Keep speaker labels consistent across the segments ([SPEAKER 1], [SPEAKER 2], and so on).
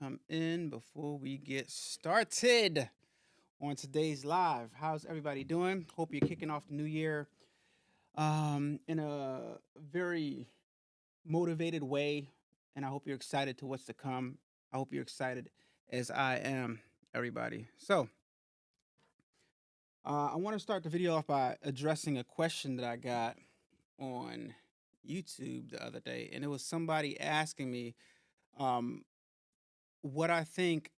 [SPEAKER 1] come in before we get started on today's live. How's everybody doing? Hope you're kicking off the new year in a very motivated way, and I hope you're excited to what's to come. I hope you're excited as I am, everybody. I want to start the video off by addressing a question that I got on YouTube the other day, and it was somebody asking me um, what I think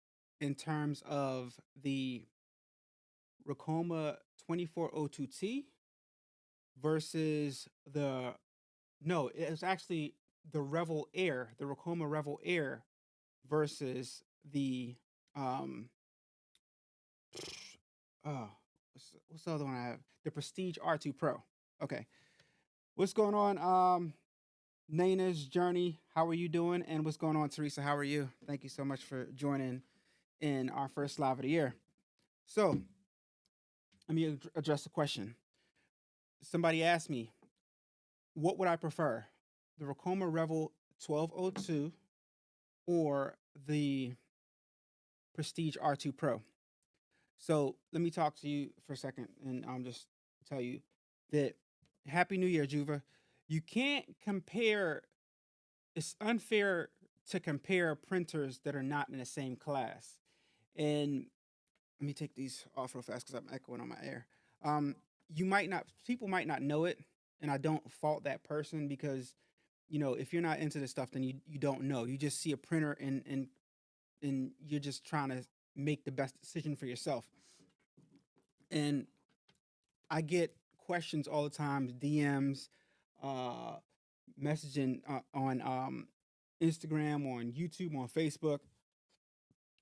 [SPEAKER 1] in terms of the Ricoma 2402T versus the no, it's actually the Revel Air, the Ricoma Revel Air versus the um oh what's the other one I have? The Prestige R2 Pro. Okay. What's going on? Nana's Journey, how are you doing? And what's going on, Teresa? How are you? Thank you so much for joining in our first live of the year. So let me address the question. Somebody asked me, what would I prefer? The Ricoma Revel 1202 or the Prestige R2 Pro? So let me talk to you for a second and just tell you that Happy New Year, Juva. You can't compare, it's unfair to compare printers that are not in the same class. And let me take these off real fast because I'm echoing on my air. You might not, people might not know it, and I don't fault that person because if you're not into this stuff, then you don't know. You just see a printer and you're just trying to make the best decision for yourself. And I get questions all the time, DMs, uh, messaging on Instagram, on YouTube, on Facebook,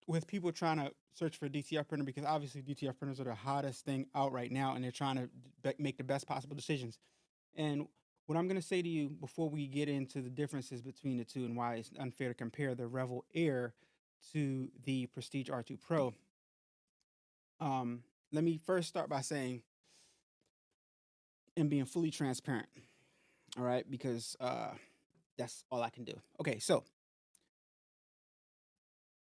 [SPEAKER 1] with people trying to search for a DTF printer because obviously DTF printers are the hottest thing out right now, and they're trying to make the best possible decisions. And what I'm going to say to you before we get into the differences between the two and why it's unfair to compare the Revel Air to the Prestige R2 Pro, um, let me first start by saying and being fully transparent. All right, because that's all I can do. Okay, so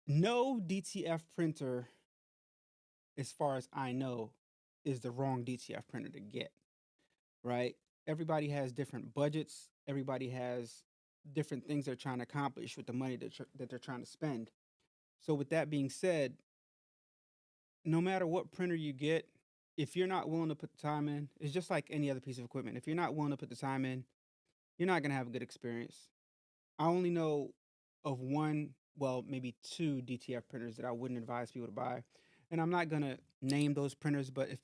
[SPEAKER 1] no DTF printer, as far as I know, is the wrong DTF printer to get. Right? Everybody has different budgets. Everybody has different things they're trying to accomplish with the money that they're trying to spend. So, with that being said, no matter what printer you get, if you're not willing to put the time in, it's just like any other piece of equipment. If you're not willing to put the time in, you're not going to have a good experience. I only know of one, well, maybe two DTF printers that I wouldn't advise people to buy. And I'm not going to name those printers, but if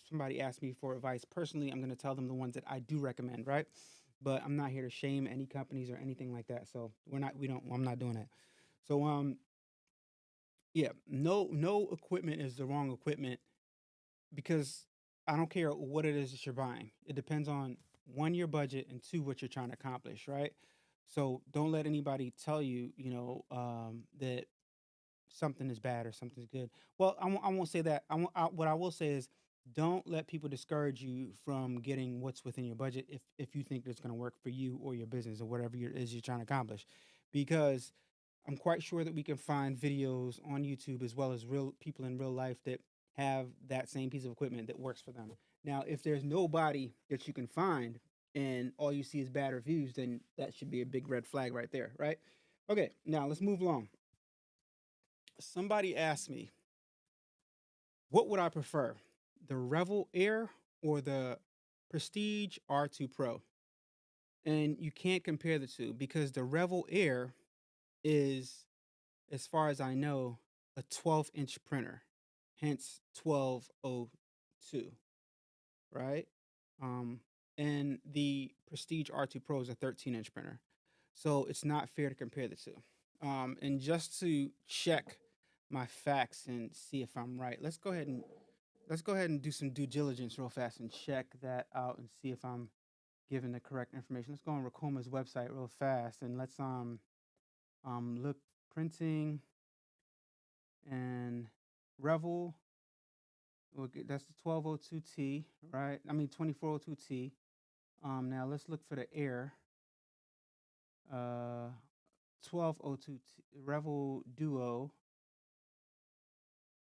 [SPEAKER 1] somebody asks me for advice personally, I'm going to tell them the ones that I do recommend, right? But I'm not here to shame any companies or anything like that. So I'm not doing that. So, yeah, no equipment is the wrong equipment because I don't care what it is that you're buying. It depends on one, your budget, and two, what you're trying to accomplish, right? So don't let anybody tell you, that something is bad or something's good. Well, I won't say that. What I will say is, don't let people discourage you from getting what's within your budget if you think it's going to work for you or your business or whatever it is you're trying to accomplish, because I'm quite sure that we can find videos on YouTube as well as real people in real life that have that same piece of equipment that works for them. Now, if there's nobody that you can find and all you see is bad reviews, then that should be a big red flag right there, right? Okay, now let's move along. Somebody asked me, what would I prefer, the Revel Air or the Prestige R2 Pro? And you can't compare the two because the Revel Air is, as far as I know, a 12-inch printer, hence 1202, right? Um, and the Prestige R2 Pro is a 13-inch printer. So it's not fair to compare the two. And just to check my facts and see if I'm right, let's go ahead and do some due diligence real fast and check that out and see if I'm giving the correct information. Let's go on Ricoma's website real fast and let's look printing and Revel. That's the 1202T, right? I mean 2402T. Now let's look for the Air. Uh, 1202 Revel Duo.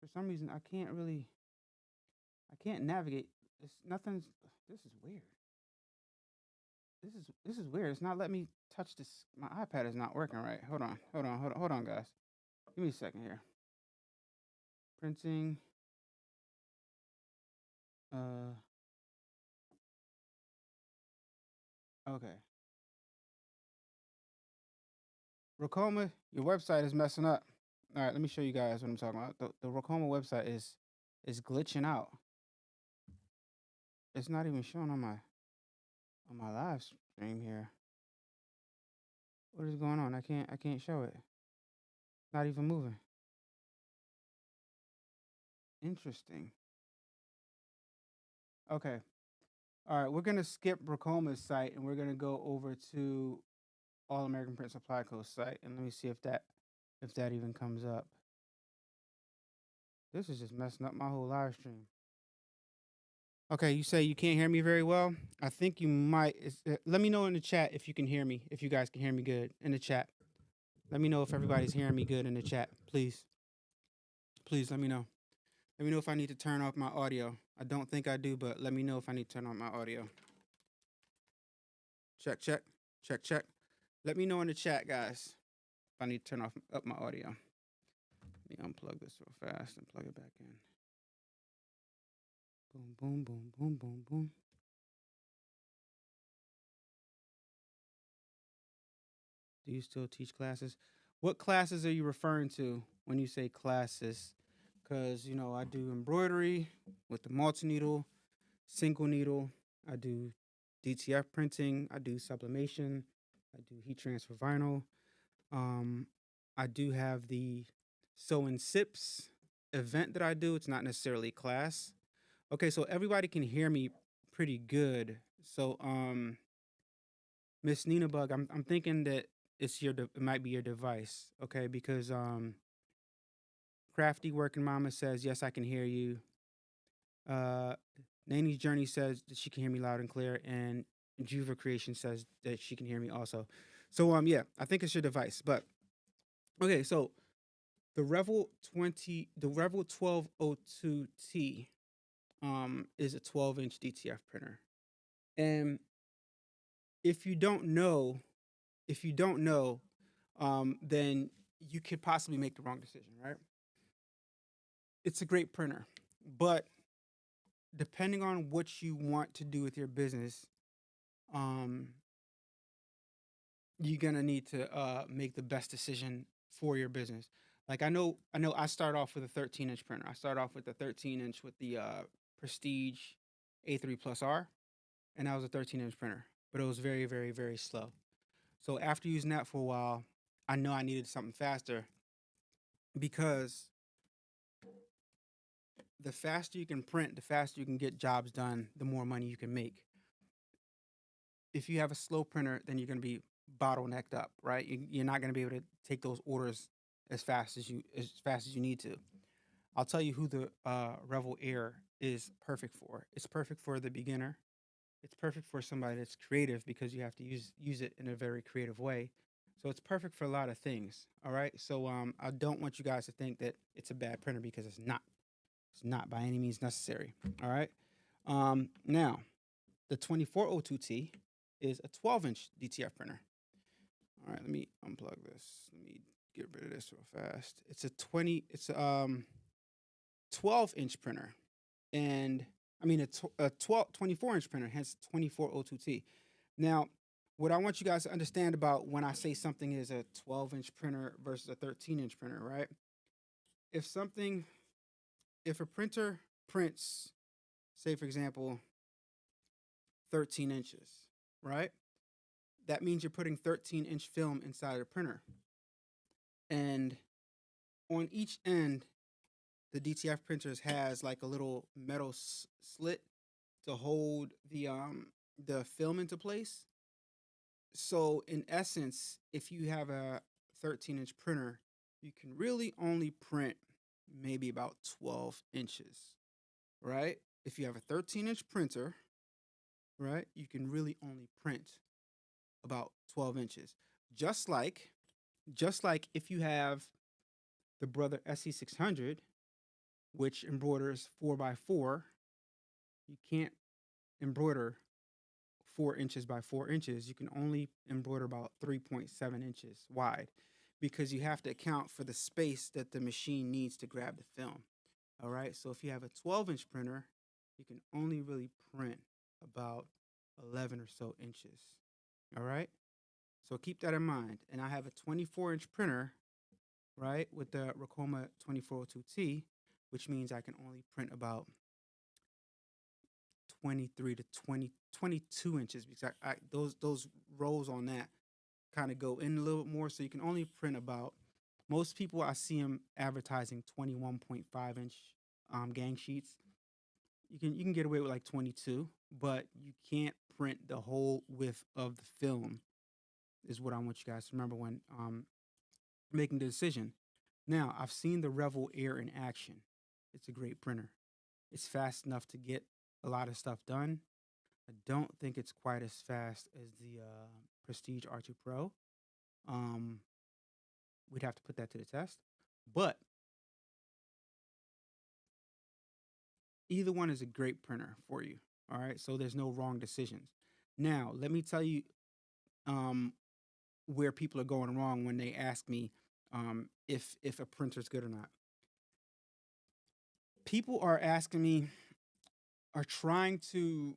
[SPEAKER 1] For some reason, I can't navigate. It's nothing's. This is weird. This is weird. It's not letting me touch this. My iPad is not working right. Hold on, guys. Give me a second here. Printing. Okay. Ricoma, your website is messing up. All right, let me show you guys what I'm talking about. The Ricoma website is glitching out. It's not even showing on my live stream here. What is going on? I can't show it. Not even moving. Interesting. Okay. All right, we're gonna skip Ricoma's site and we're gonna go over to All American Print Supply Co. site and let me see if that even comes up. This is just messing up my whole live stream. Okay, you say you can't hear me very well. I think you might. Let me know in the chat if you can hear me. If you guys can hear me good in the chat. Let me know if everybody's hearing me good in the chat, please. Please let me know. Let me know if I need to turn off my audio. I don't think I do, but let me know if I need to turn on my audio. Check, check, check, check. Let me know in the chat, guys, if I need to turn up my audio. Let me unplug this real fast and plug it back in. Boom, boom, boom, boom, boom, boom. Do you still teach classes? What classes are you referring to when you say classes? Because, you know, I do embroidery with the multi-needle, single needle. I do DTF printing. I do sublimation. I do heat transfer vinyl. I do have the Sew and Sips event that I do. It's not necessarily class. Okay, so everybody can hear me pretty good. So, Miss Nina Bug, I'm thinking that it might be your device, okay? Because Crafty Working Mama says yes, I can hear you. Nanny's Journey says that she can hear me loud and clear, and Juva Creation says that she can hear me also. So yeah, I think it's your device. But okay, so the Revel 1202T is a 12-inch DTF printer, and if you don't know, then you could possibly make the wrong decision, right? It's a great printer, but depending on what you want to do with your business, you're gonna need to make the best decision for your business. Like I know I start off with a 13-inch printer. I start off with a 13-inch with the Prestige A3 Plus R, and that was a 13-inch printer, but it was very, very, very slow. So after using that for a while, I know I needed something faster because the faster you can print, the faster you can get jobs done, the more money you can make. If you have a slow printer, then you're going to be bottlenecked up, right? You're not going to be able to take those orders as fast as you need to. I'll tell you who the Revel Air is perfect for. It's perfect for the beginner. It's perfect for somebody that's creative because you have to use it in a very creative way. So it's perfect for a lot of things. All right. So I don't want you guys to think that it's a bad printer because it's not. It's not by any means necessary. All right. Now, the 2402T is a 12-inch DTF printer. All right, let me unplug this. Let me get rid of this real fast. It's a 12-inch printer, and I mean a 24-inch printer, hence 2402T. Now, what I want you guys to understand about when I say something is a 12-inch printer versus a 13-inch printer, right? If a printer prints, say for example, 13 inches, right? That means you're putting 13-inch film inside a printer. And on each end, the DTF printers has like a little metal slit to hold the film into place. So in essence, if you have a 13-inch printer, you can really only print maybe about 12 inches, right? If you have a 13-inch printer, right, you can really only print about 12 inches. Just like Just like if you have the Brother SE600, which embroiders 4x4, you can't embroider 4 inches by 4 inches. You can only embroider about 3.7 inches wide because you have to account for the space that the machine needs to grab the film. All right. So if you have a 12-inch printer, you can only really print about 11 or so inches. All right. So keep that in mind. And I have a 24-inch printer, right, with the Ricoma 2402T, which means I can only print about 23 to 22 inches because those rows on that kind of go in a little bit more. So you can only print about, most people I see them advertising 21.5 inch gang sheets. You can get away with like 22, but you can't print the whole width of the film is what I want you guys to remember when making the decision. Now, I've seen the Revel Air in action. It's a great printer. It's fast enough to get a lot of stuff done. I don't think it's quite as fast as the Prestige R2 Pro. Um, we'd have to put that to the test. But either one is a great printer for you. All right. So there's no wrong decisions. Now, let me tell you um, where people are going wrong when they ask me if a printer's good or not. People are asking me, are trying to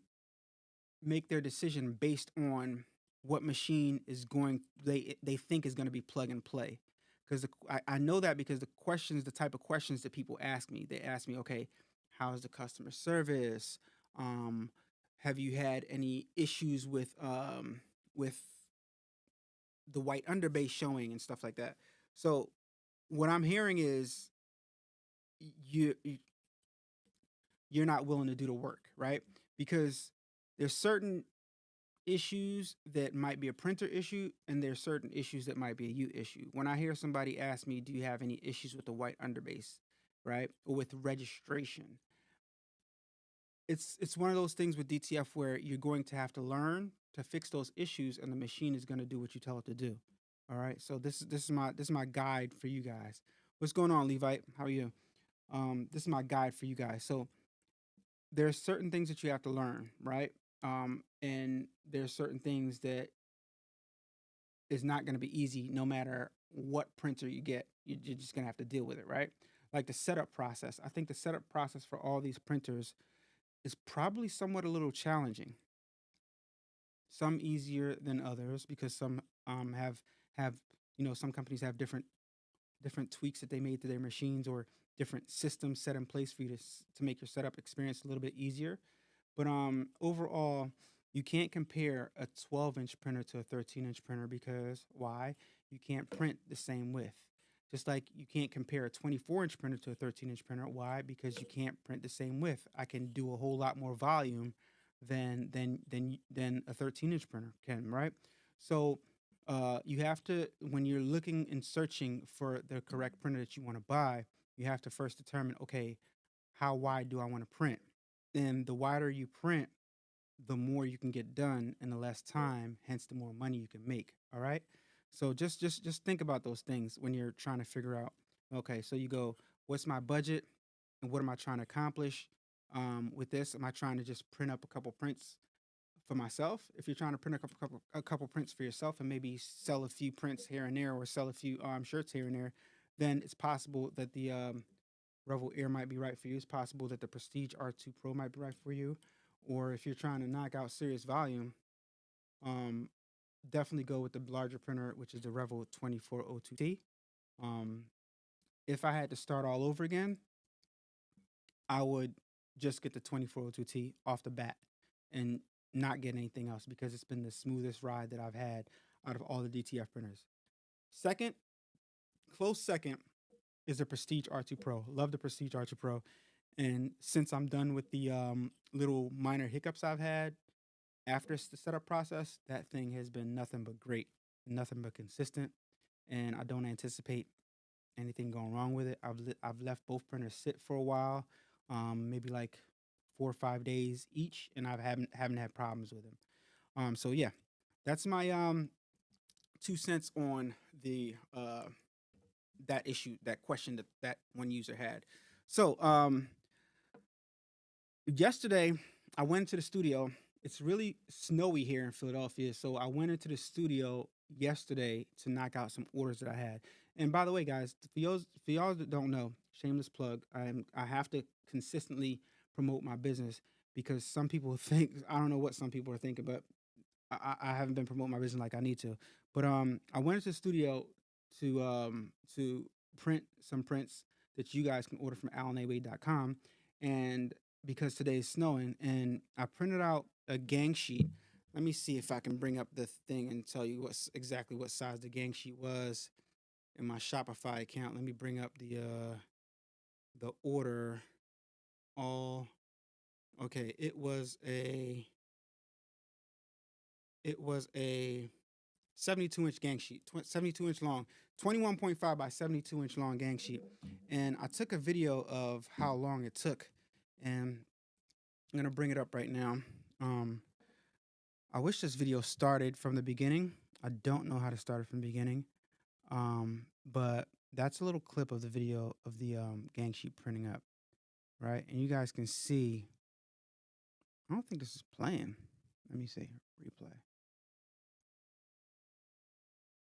[SPEAKER 1] make their decision based on what machine is going they think is going to be plug and play. Because I know that because the type of questions that people ask me, they ask me, okay, how's the customer service? Um, have you had any issues with the white underbase showing and stuff like that? So what I'm hearing is you you're not willing to do the work, right? Because there's certain issues that might be a printer issue and there's certain issues that might be a you issue. When I hear somebody ask me, do you have any issues with the white underbase, right? Or with registration? It's one of those things with DTF where you're going to have to learn to fix those issues and the machine is going to do what you tell it to do. All right? So this is my guide for you guys. What's going on, Levite? How are you? This is my guide for you guys. So there's certain things that you have to learn, right? And there's certain things that is not going to be easy no matter what printer you get. You're just going to have to deal with it, right? Like the setup process. I think the setup process for all these printers is probably somewhat a little challenging. Some easier than others because some have some companies have different tweaks that they made to their machines or different systems set in place for you to make your setup experience a little bit easier. But overall, you can't compare a 12-inch printer to a 13-inch printer because why? You can't print the same width. Just like you can't compare a 24-inch printer to a 13-inch printer. Why? Because you can't print the same width. I can do a whole lot more volume than a 13-inch printer can, right? So you have to, when you're looking and searching for the correct printer that you want to buy, you have to first determine, okay, how wide do I want to print? And the wider you print, the more you can get done in the less time, hence the more money you can make. All right. So just think about those things when you're trying to figure out, okay, so you go, what's my budget and what am I trying to accomplish with this? Am I trying to just print up a couple prints for myself? If you're trying to print a couple prints for yourself and maybe sell a few prints here and there or sell a few shirts here and there, then it's possible that the Revel Air might be right for you. It's possible that the Prestige R2 Pro might be right for you. Or if you're trying to knock out serious volume, um, definitely go with the larger printer, which is the Revel 2402T. Um, if I had to start all over again, I would just get the 2402T off the bat and not get anything else because it's been the smoothest ride that I've had out of all the DTF printers. Second, close second, is the Prestige R2 Pro. Love the Prestige R2 Pro. And since I'm done with the little minor hiccups I've had after the setup process, that thing has been nothing but great, nothing but consistent. And I don't anticipate anything going wrong with it. I've left both printers sit for a while, maybe like 4 or 5 days each, and I haven't had problems with them. So yeah, that's my 2 cents on the that issue, that question that one user had. So yesterday I went to the studio. It's really snowy here in Philadelphia, so I went into the studio yesterday to knock out some orders that I had. And by the way, guys, for y'all that don't know, shameless plug, I have to consistently promote my business because some people think I don't know what some people are thinking, but I haven't been promoting my business like I need to. But I went into the studio to print some prints that you guys can order from alanawade.com. And because today is snowing, and I printed out a gang sheet. Let me see if I can bring up the thing and tell you exactly what size the gang sheet was in my Shopify account. Let me bring up the order. All okay. It was a 72-inch gang sheet, 72-inch long, 21.5 by 72-inch long gang sheet. And I took a video of how long it took, and I'm gonna bring it up right now. Um, I wish this video started from the beginning. I don't know how to start it from the beginning, but that's a little clip of the video of the gang sheet printing up, right? And you guys can see. I don't think this is playing. Let me see. Replay.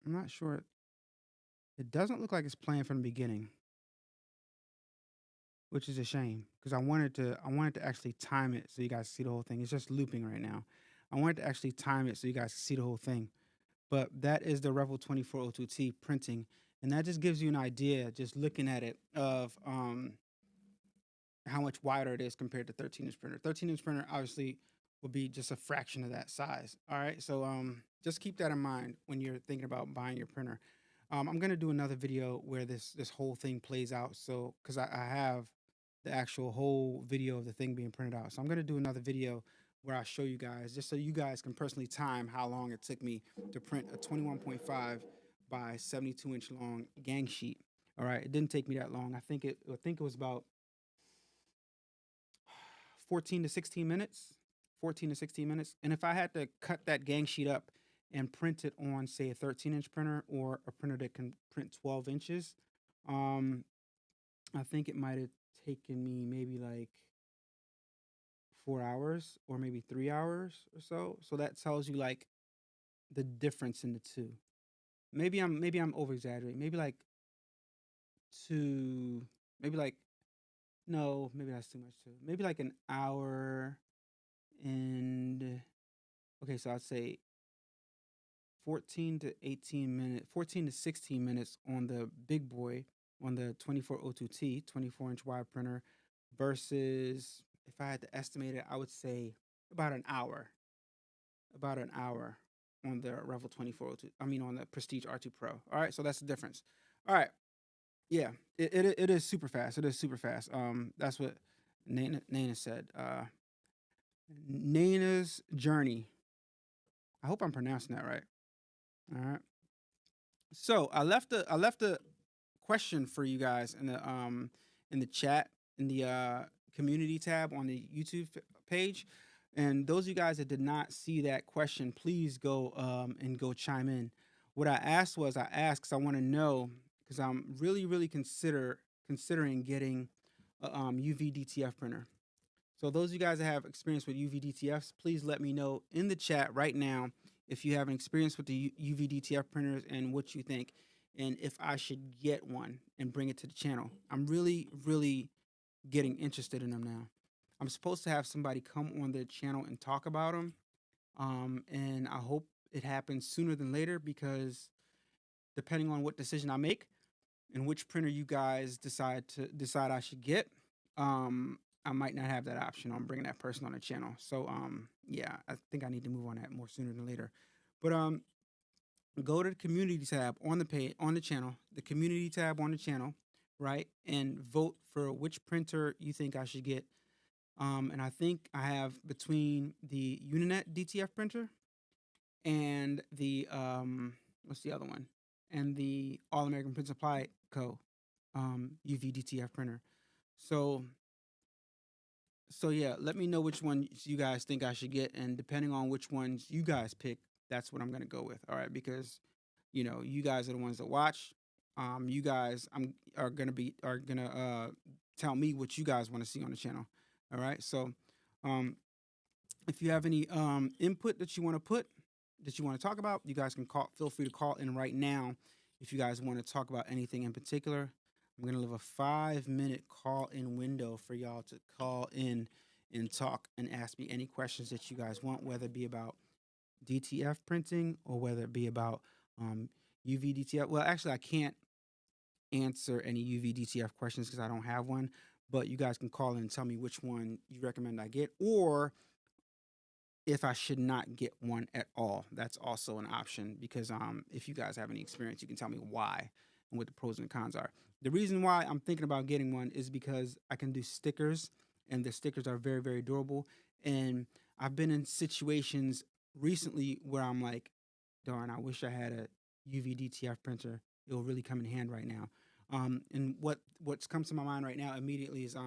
[SPEAKER 1] I'm not sure. It doesn't look like it's playing from the beginning, which is a shame because I wanted to actually time it so you guys see the whole thing. It's just looping right now. I wanted to actually time it so you guys see the whole thing. But that is the Revel 2402T printing, and that just gives you an idea, just looking at it, of how much wider it is compared to 13-inch printer. 13-inch printer obviously will be just a fraction of that size. All right, so just keep that in mind when you're thinking about buying your printer. I'm gonna do another video where this whole thing plays out. So because I have the actual whole video of the thing being printed out. So I'm gonna do another video where I show you guys, just so you guys can personally time how long it took me to print a 21.5 by 72-inch long gang sheet. All right, it didn't take me that long. I think it was about 14 to 16 minutes. 14 to 16 minutes. And if I had to cut that gang sheet up and print it on, say, a 13-inch printer or a printer that can print 12 inches, um, I think it might have taken me maybe like 4 hours or maybe 3 hours or so. So that tells you like the difference in the two. Maybe I'm over exaggerating. Maybe like two, maybe like no, maybe that's too much too. Maybe like an hour and okay, so I'd say 14 to 18 minutes, 14 to 16 minutes on the big boy, on the 2402T, 24-inch wide printer, versus, if I had to estimate it, I would say about an hour. About an hour on the Revel 2402. I mean, on the Prestige R2 Pro. All right, so that's the difference. All right, yeah, it is super fast. It is super fast. That's what Nana said. Nana's Journey. I hope I'm pronouncing that right. All right. So I left a question for you guys in the chat, in the community tab on the YouTube page. And those of you guys that did not see that question, please go and go chime in. What I asked was, I asked because I want to know, because I'm really considering getting a UV DTF printer. So those of you guys that have experience with UV DTFs, please let me know in the chat right now if you have an experience with the UV DTF printers and what you think, and if I should get one and bring it to the channel. I'm really getting interested in them now. I'm supposed to have somebody come on the channel and talk about them, and I hope it happens sooner than later, because depending on what decision I make and which printer you guys decide I should get, I might not have that option on bringing that person on the channel. So yeah, I think I need to move on that more sooner than later. But go to the community tab on the page, on the channel, the community tab on the channel, right, and vote for which printer you think I should get. And I think I have between the Uninet DTF printer and the what's the other one? And the All American Print Supply Co. UV DTF printer. So yeah, let me know which one you guys think I should get, and depending on which ones you guys pick, that's what I'm gonna go with. All right, because you guys are the ones that watch. You guys are gonna tell me what you guys want to see on the channel. All right. So, um, if you have any input that you want to talk about, you guys can feel free to call in right now. If you guys want to talk about anything in particular, I'm going to leave a 5-minute call in window for y'all to call in and talk and ask me any questions that you guys want, whether it be about DTF printing or whether it be about UV DTF. Well, actually, I can't answer any UV DTF questions because I don't have one, but you guys can call in and tell me which one you recommend I get, or if I should not get one at all. That's also an option because if you guys have any experience, you can tell me why and what the pros and cons are. The reason why I'm thinking about getting one is because I can do stickers, and the stickers are very, very durable. And I've been in situations recently where I'm like, darn, I wish I had a UV DTF printer. It will really come in hand right now. And what's comes to my mind right now immediately is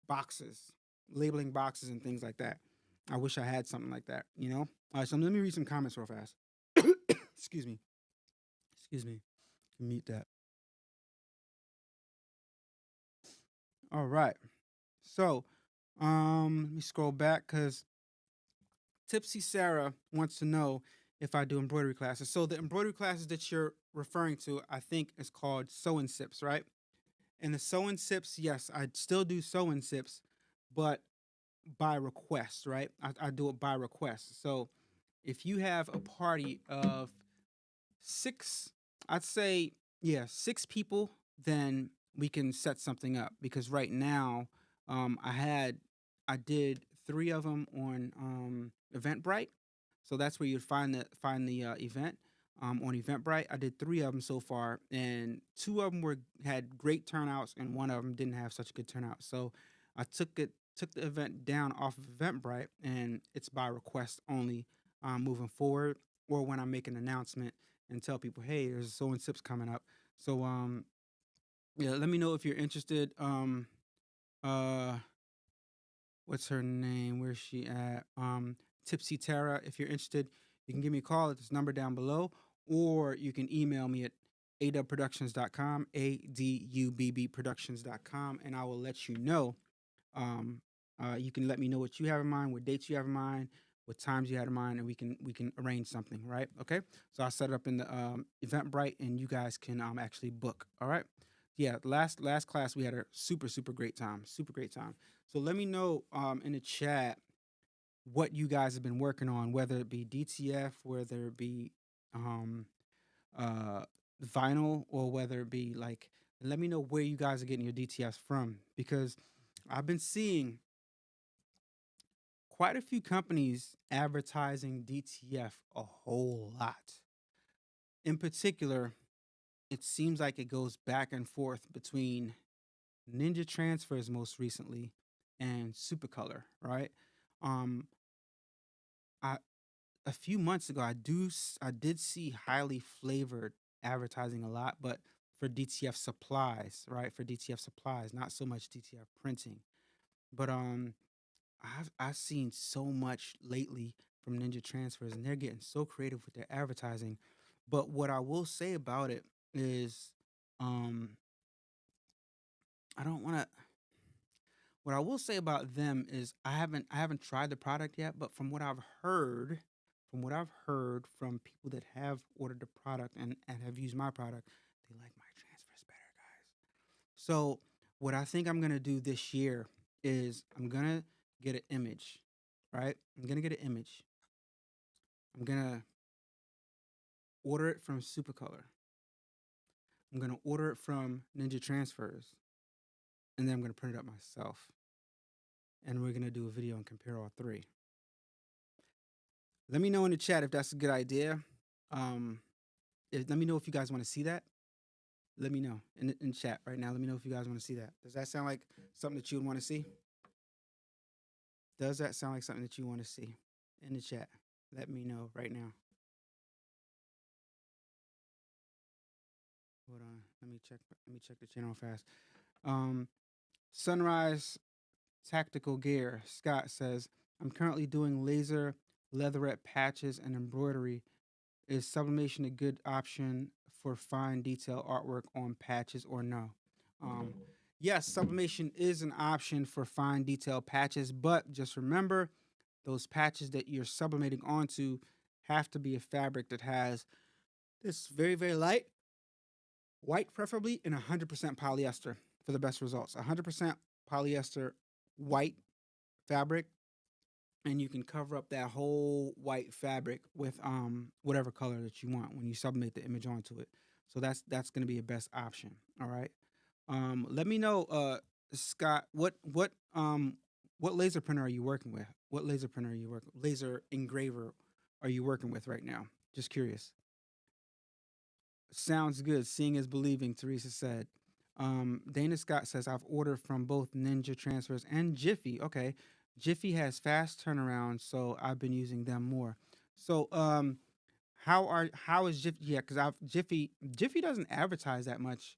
[SPEAKER 1] boxes, labeling boxes and things like that. I wish I had something like that, All right, so let me read some comments real fast. Excuse me. Excuse me. Mute that. All right. So, let me scroll back because Tipsy Sarah wants to know if I do embroidery classes. So the embroidery classes that you're referring to, I think, is called Sew and Sips, right? And the Sew and Sips, yes, I still do Sew and Sips, but by request, right? I do it by request. So if you have a party of 6, I'd say, yeah, 6 people, then we can set something up because right now, I did 3 of them on Eventbrite, so that's where you'd find the event on Eventbrite. I did 3 of them so far, and 2 of them had great turnouts, and 1 of them didn't have such a good turnout. So I took the event down off of Eventbrite, and it's by request only moving forward, or when I make an announcement and tell people, hey, there's a Sew and Sips coming up. So yeah, let me know if you're interested. Uh what's her name? Where's she at? Tipsy Tara. If you're interested, you can give me a call at this number down below, or you can email me at adubbproductions.com, adubbproductions.com, and I will let you know. Um, you can let me know what you have in mind, what dates you have in mind, what times you had in mind, and we can arrange something, right? Okay. So I'll set it up in the Eventbrite, and you guys can actually book. All right. Yeah. Last class we had a super great time. Super great time. So let me know in the chat what you guys have been working on, whether it be DTF, whether it be um uh vinyl, or whether it be like, let me know where you guys are getting your DTFs from, because I've been seeing quite a few companies advertising DTF a whole lot. In particular, it seems like it goes back and forth between Ninja Transfers most recently and Supercolor, right? Um, I A few months ago, I did see highly flavored advertising a lot, but for DTF supplies, right? For DTF supplies, not so much DTF printing. But I've seen so much lately from Ninja Transfers, and they're getting so creative with their advertising. But what I will say about it is, um, I don't want to. What I will say about them is I haven't tried the product yet, but from what I've heard from people that have ordered the product and have used my product, they like my transfers better, guys. So what I think I'm gonna do this year is I'm gonna get an image, right? I'm gonna get an image. I'm gonna order it from Supercolor. I'm gonna order it from Ninja Transfers, and then I'm gonna print it up myself. And we're gonna do a video and compare all 3. Let me know in the chat if that's a good idea. Um, Let me know if you guys want to see that. Let me know in chat right now. Let me know if you guys want to see that. Does that sound like something that you would want to see? Does that sound like something that you want to see in the chat? Let me know right now. Hold on. Let me check. Let me check the channel fast. Sunrise Tactical Gear Scott says, I'm currently doing laser leatherette patches and embroidery Is sublimation a good option for fine detail artwork on patches or no? Um, yes, sublimation is an option for fine detail patches, but just remember those patches that you're sublimating onto have to be a fabric that has this very, very light white, preferably, and 100% polyester for the best results. 100% polyester white fabric, and you can cover up that whole white fabric with whatever color that you want when you sublimate the image onto it. So that's going to be your best option. All right. Let me know, Scott, what laser printer are you working with? What laser printer are you working? Laser engraver are you working with right now? Just curious. Sounds good. Seeing is believing, Teresa said. Dana Scott says, I've ordered from both Ninja Transfers and Jiffy. Okay. Jiffy has fast turnaround, so I've been using them more. So, how is Jiffy? Yeah, because I've Jiffy doesn't advertise that much.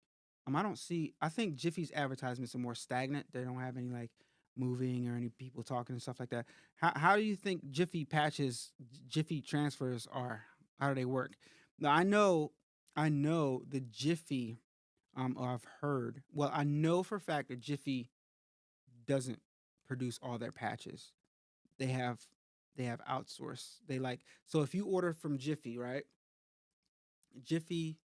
[SPEAKER 1] I don't see. I think Jiffy's advertisements are more stagnant. They don't have any like moving or any people talking and stuff like that. How do you think Jiffy patches, Jiffy transfers are? How do they work? Now I know the Jiffy. Or I've heard. Well, I know for a fact that Jiffy doesn't produce all their patches. They have they have outsourced. They like so if you order from Jiffy, right? Jiffy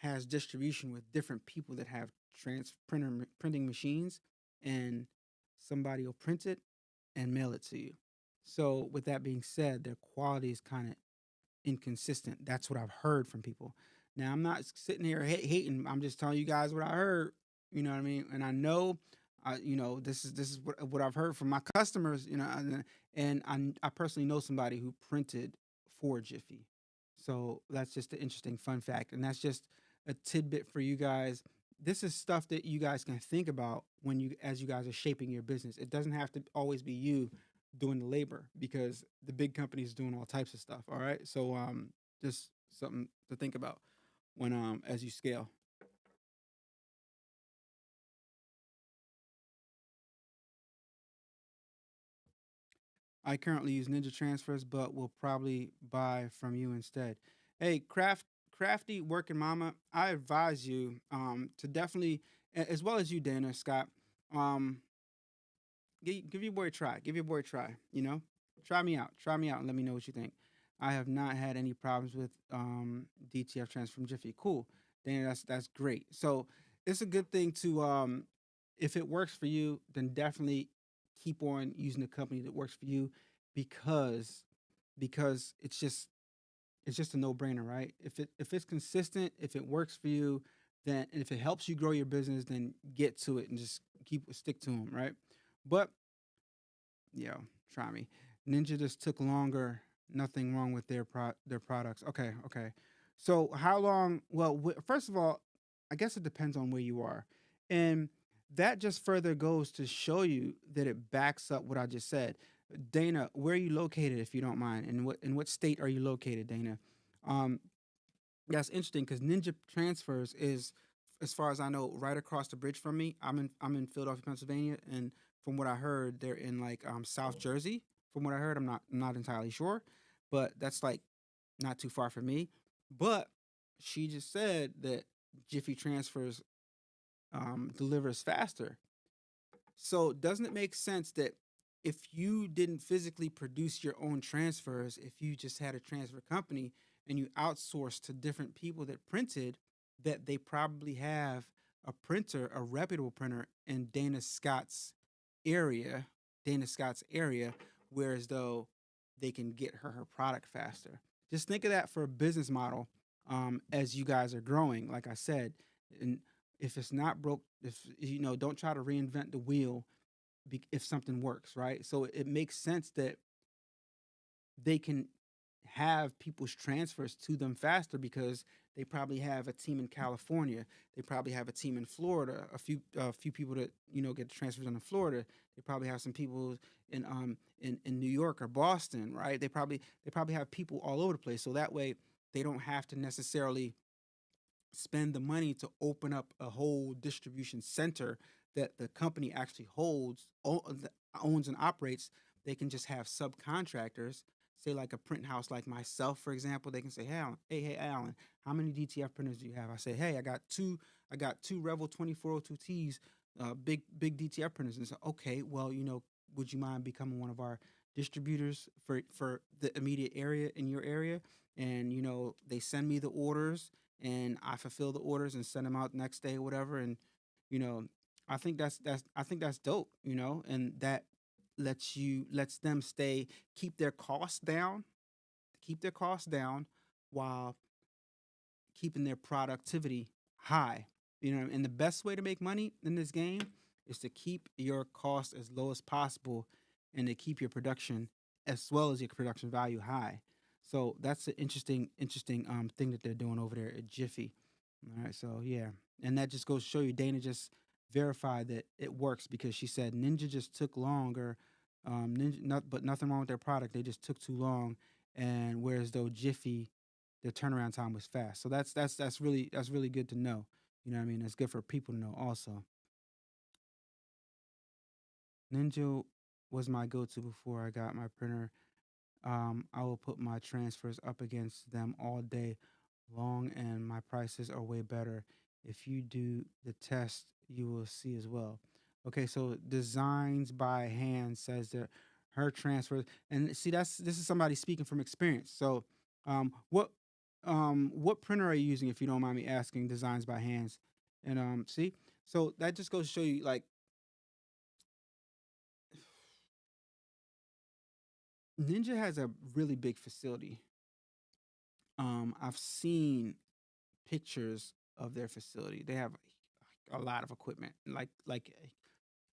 [SPEAKER 1] has distribution with different people that have printing machines, and somebody will print it and mail it to you. So with that being said, their quality is kind of inconsistent. That's what I've heard from people. Now I'm not sitting here hating. I'm just telling you guys what I heard. You know what I mean? And I know, this is what I've heard from my customers. And I personally know somebody who printed for Jiffy. So that's just an interesting fun fact, and that's just a tidbit for you guys. This is stuff that you guys can think about when you as you guys are shaping your business. It doesn't have to always be you doing the labor because the big companies doing all types of stuff. All right. So just something to think about when as you scale. I currently use Ninja Transfers, but will probably buy from you instead. Hey, crafty working mama, I advise you to definitely, as well as you, Dana Scott, um, give your boy a try. Give your boy a try. Try me out. Try me out and let me know what you think. I have not had any problems with DTF trans from Jiffy. Cool, Dana. That's great. So it's a good thing to if it works for you, then definitely keep on using the company that works for you because it's just a no brainer, right? If it's consistent, if it works for you, then and if it helps you grow your business, then get to it and just stick to them, right? But yo, try me. Ninja just took longer. Nothing wrong with their products. Okay, okay. So how long? Well, first of all, I guess it depends on where you are, and that just further goes to show you that it backs up what I just said. Dana, where are you located, if you don't mind, and what state are you located, Dana? Um, that's interesting because Ninja Transfers is, as far as I know, right across the bridge from me. I'm in Philadelphia, Pennsylvania, and from what I heard, they're in like South Jersey. From what I heard, I'm not entirely sure, but that's like not too far from me. But she just said that Jiffy Transfers delivers faster. So doesn't it make sense that if you didn't physically produce your own transfers, if you just had a transfer company and you outsourced to different people that printed, that they probably have a printer, a reputable printer in area, Dana Scott's area, whereas though they can get her product faster. Just think of that for a business model as you guys are growing. Like I said, and if it's not broke, if don't try to reinvent the wheel if something works, right? So it makes sense that they can have people's transfers to them faster because they probably have a team in California. They probably have a team in Florida. A few people that get transfers in Florida. They probably have some people in New York or Boston, right? They probably have people all over the place. So that way they don't have to necessarily spend the money to open up a whole distribution center that the company actually owns and operates. They can just have subcontractors say like a print house like myself, for example, they can say, hey Alan, how many DTF printers do you have? I say, hey, I got two Revel 2402Ts, big DTF printers. And so, okay, well, would you mind becoming one of our distributors for the immediate area in your area? And they send me the orders, and I fulfill the orders and send them out next day or whatever. And you know, I think that's dope, and that lets them stay keep their costs down, keep their costs down while keeping their productivity high. And the best way to make money in this game is to keep your costs as low as possible and to keep your production as well as your production value high. So that's an interesting thing that they're doing over there at Jiffy. All right, so yeah, and that just goes to show you Dana just verified that it works because she said Ninja just took longer. But nothing wrong with their product. They just took too long, and whereas though Jiffy, their turnaround time was fast. So that's really good to know. You know what I mean? That's good for people to know also. Ninja was my go-to before I got my printer. I will put my transfers up against them all day long, and my prices are way better. If you do the test, you will see as well. Okay, so Designs by Hand says that her transfers, and see, this is somebody speaking from experience. So, what printer are you using, if you don't mind me asking? Designs by Hands, and see, so that just goes to show you, like, Ninja has a really big facility. I've seen pictures of their facility. They have a lot of equipment, like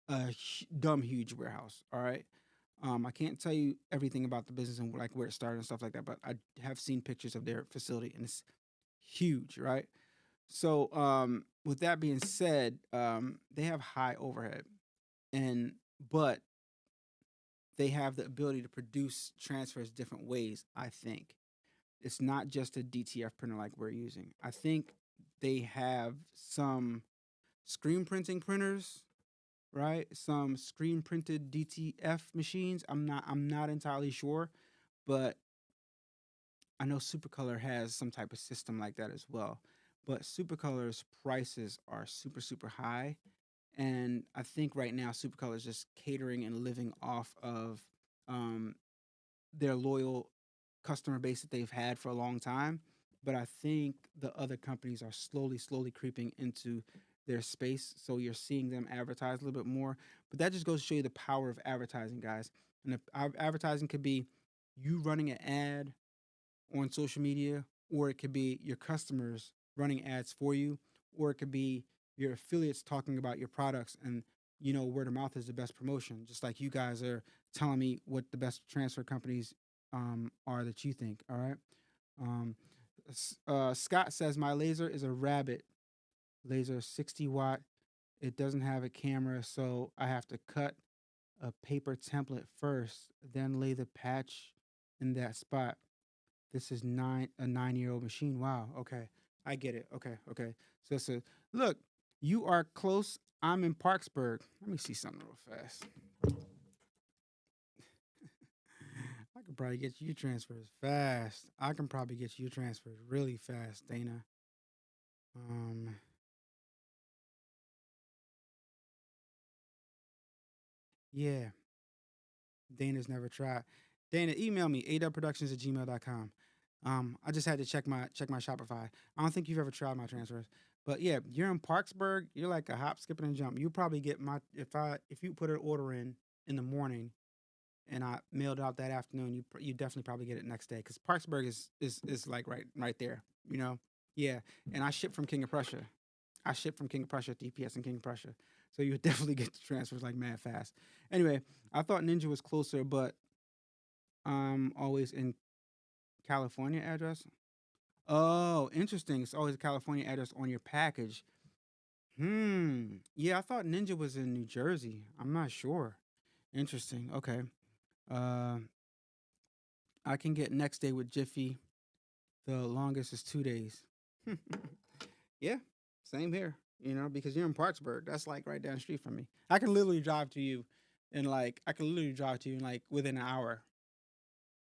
[SPEAKER 1] a dumb huge warehouse. All right. I can't tell you everything about the business and like where it started and stuff like that, but I have seen pictures of their facility and it's huge, right? So, with that being said, they have high overhead, and but they have the ability to produce transfers different ways. I think it's not just a DTF printer like we're using. I think they have some screen printing printers, right? Some screen printed DTF machines. I'm not entirely sure, but I know Supercolor has some type of system like that as well. But Supercolor's prices are super high, and I think right now Supercolor is just catering and living off of um, their loyal customer base that they've had for a long time. But I think the other companies are slowly creeping into their space. So you're seeing them advertise a little bit more. But that just goes to show you the power of advertising, guys. And if advertising could be you running an ad on social media, or it could be your customers running ads for you, or it could be your affiliates talking about your products, and word of mouth is the best promotion. Just like you guys are telling me what the best transfer companies are that you think. All right. Um, Scott says my laser is a Rabbit laser, 60 watt. It doesn't have a camera, so I have to cut a paper template first, then lay the patch in that spot. This is a 9-year-old machine. Wow. Okay. I get it. Okay. So look, you are close. I'm in Parksburg. Let me see something real fast. I could probably get you transfers fast. I can probably get you transfers really fast, Dana. Um, yeah. Dana's never tried. Dana, email me, adubbproductions@gmail.com. I just had to check my Shopify. I don't think you've ever tried my transfers. But yeah, you're in Parksburg, you're like a hop, skip, and a jump. You probably get my if you put an order in the morning and I mailed it out that afternoon, you definitely probably get it next day because Parksburg is like right there, you know. Yeah, and I ship from King of Prussia. I ship from King of Prussia, DPS and King of Prussia, so you would definitely get the transfers like mad fast. Anyway, I thought Ninja was closer, but I'm always in California address. Oh, interesting. It's always a California address on your package. Yeah, I thought Ninja was in New Jersey. I'm not sure. Interesting. Okay. Uh, I can get next day with Jiffy. The longest is 2 days. Yeah, same here. Because you're in Parksburg. That's like right down the street from me. I can literally drive to you in like within an hour.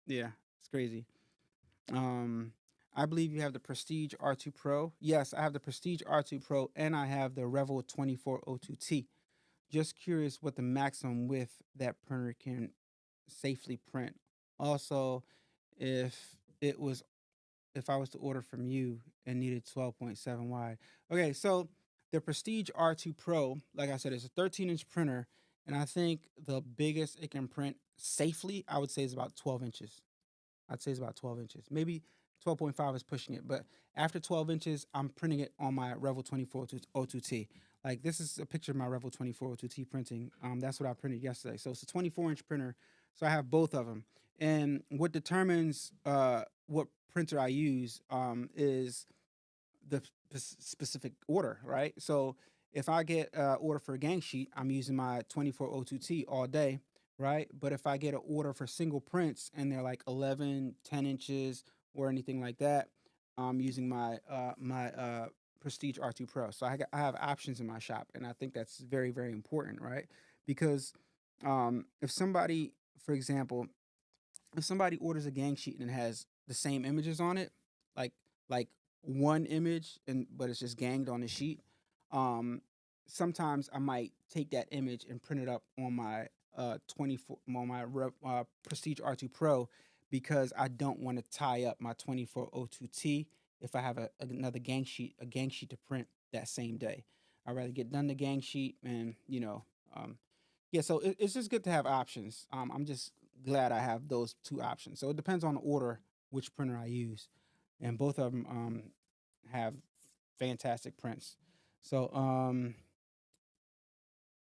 [SPEAKER 1] Yeah. It's crazy. Um, I believe you have the Prestige R2 Pro. Yes, I have the Prestige R2 Pro and I have the Revel 2402T. Just curious what the maximum width that printer can safely print. Also, if it was if I was to order from you and needed 12.7 wide. Okay, so the Prestige R2 Pro, like I said, is a 13-inch printer, and I think the biggest it can print safely, I would say, is about 12 inches. I'd say it's about 12 inches. Maybe 12.5 is pushing it, but after 12 inches, I'm printing it on my Revel 2402T. Like this is a picture of my Revel 2402T printing. That's what I printed yesterday. So it's a 24-inch printer. So I have both of them. And what determines what printer I use is the specific order, right? So if I get an order for a gang sheet, I'm using my 2402T all day, right? But if I get an order for single prints and they're like 11, 10 inches or anything like that, I'm using my Prestige R2 Pro. So I have options in my shop, and I think that's very, very important, right? Because if somebody, for example, if somebody orders a gang sheet and it has the same images on it, like like one image and but it's just ganged on the sheet, um, sometimes I might take that image and print it up on my 24 on my Prestige R2 Pro because I don't want to tie up my 2402T if I have another gang sheet to print that same day. I'd rather get done the gang sheet and yeah, so it's just good to have options. I'm just glad I have those two options. So it depends on the order which printer I use, and both of them have fantastic prints. So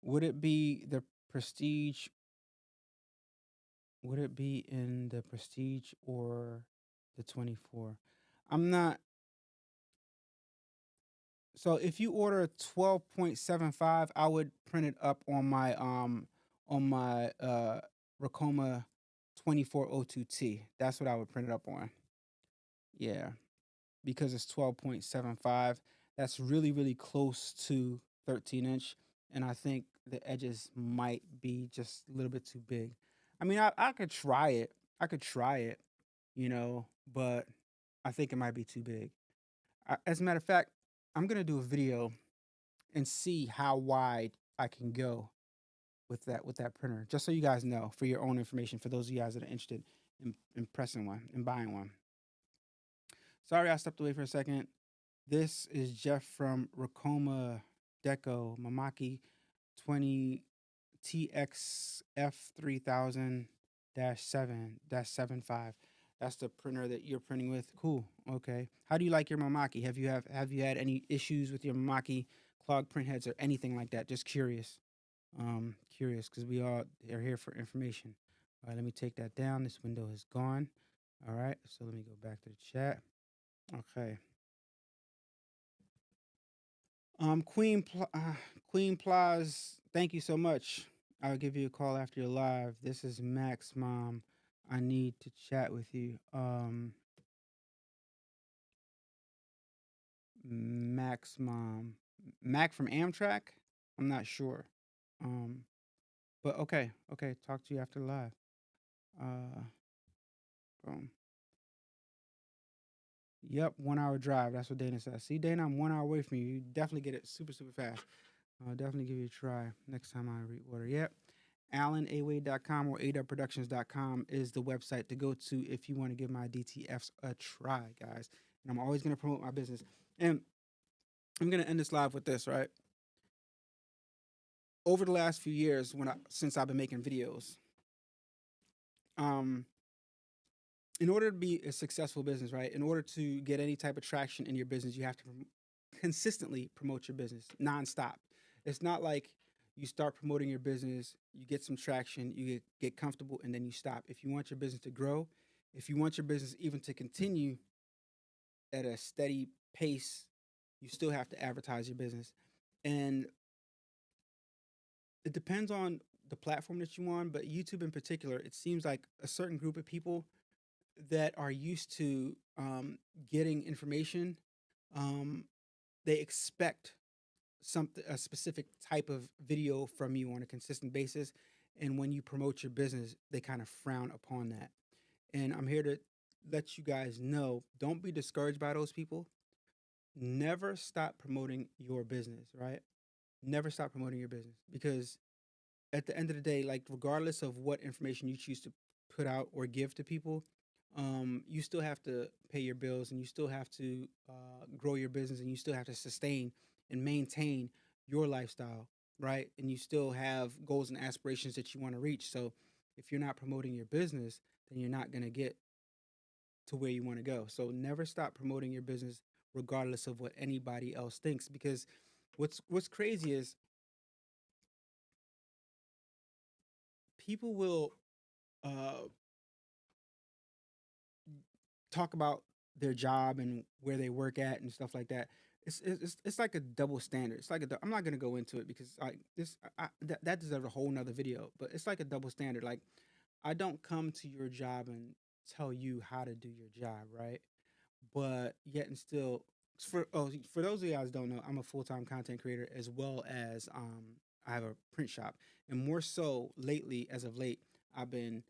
[SPEAKER 1] would it be the Prestige? Would it be in the Prestige or the 24? I'm not. So if you order 12.75, I would print it up on my Ricoma 2402T. That's what I would print it up on. Yeah, because it's 12.75. That's really, really close to 13-inch. And I think the edges might be just a little bit too big. I mean, I could try it. I could try it, but I think it might be too big. As a matter of fact, I'm going to do a video and see how wide I can go with that printer, just so you guys know for your own information. For those of you guys that are interested in pressing one and buying one. Sorry, I stepped away for a second. This is Jeff from Ricoma Deco Mamaki 20 TXF 3000 7 75. That's the printer that you're printing with. Cool. Okay. How do you like your Mamaki? Have you had any issues with your Mamaki clogged print heads or anything like that? Just curious. Curious because we all are here for information. All right, let me take that down. This window is gone. All right, so let me go back to the chat. Okay. Queen Plaz, thank you so much. I'll give you a call after you're live. This is Max Mom. I need to chat with you. Max Mom. Mac from Amtrak? I'm not sure. Um, but okay, okay, talk to you after live. Uh boom. Yep, 1 hour drive. That's what Dana says. See, Dana, I'm 1 hour away from you. You definitely get it super, super fast. I'll definitely give you a try next time I reorder. Yep. AlanAwade.com or adubbproductions.com is the website to go to if you want to give my DTFs a try, guys. And I'm always going to promote my business. And I'm going to end this live with this, right? Over the last few years, since I've been making videos, um, in order to be a successful business, right? In order to get any type of traction in your business, you have to consistently promote your business nonstop. It's not like you start promoting your business, you get some traction, you get comfortable, and then you stop. If you want your business to grow, if you want your business even to continue at a steady pace, you still have to advertise your business. And it depends on the platform that you're on, but YouTube in particular, it seems like a certain group of people that are used to getting information, um, they expect a specific type of video from you on a consistent basis, and when you promote your business, they kind of frown upon that. And I'm here to let you guys know, don't be discouraged by those people. Never stop promoting your business, right? Never stop promoting your business, because at the end of the day, like regardless of what information you choose to put out or give to people, you still have to pay your bills, and you still have to grow your business, and you still have to sustain and maintain your lifestyle, right? And you still have goals and aspirations that you want to reach. So if you're not promoting your business, then you're not going to get to where you want to go. So never stop promoting your business regardless of what anybody else thinks, because what's crazy is people will uh, talk about their job and where they work at and stuff like that. It's like a double standard. It's like I'm not gonna go into it because like this that deserves a whole nother video. But it's like a double standard. Like I don't come to your job and tell you how to do your job, right? But yet and still, for those of you guys who don't know, I'm a full time content creator, as well as I have a print shop, and more so lately, as of late, I've been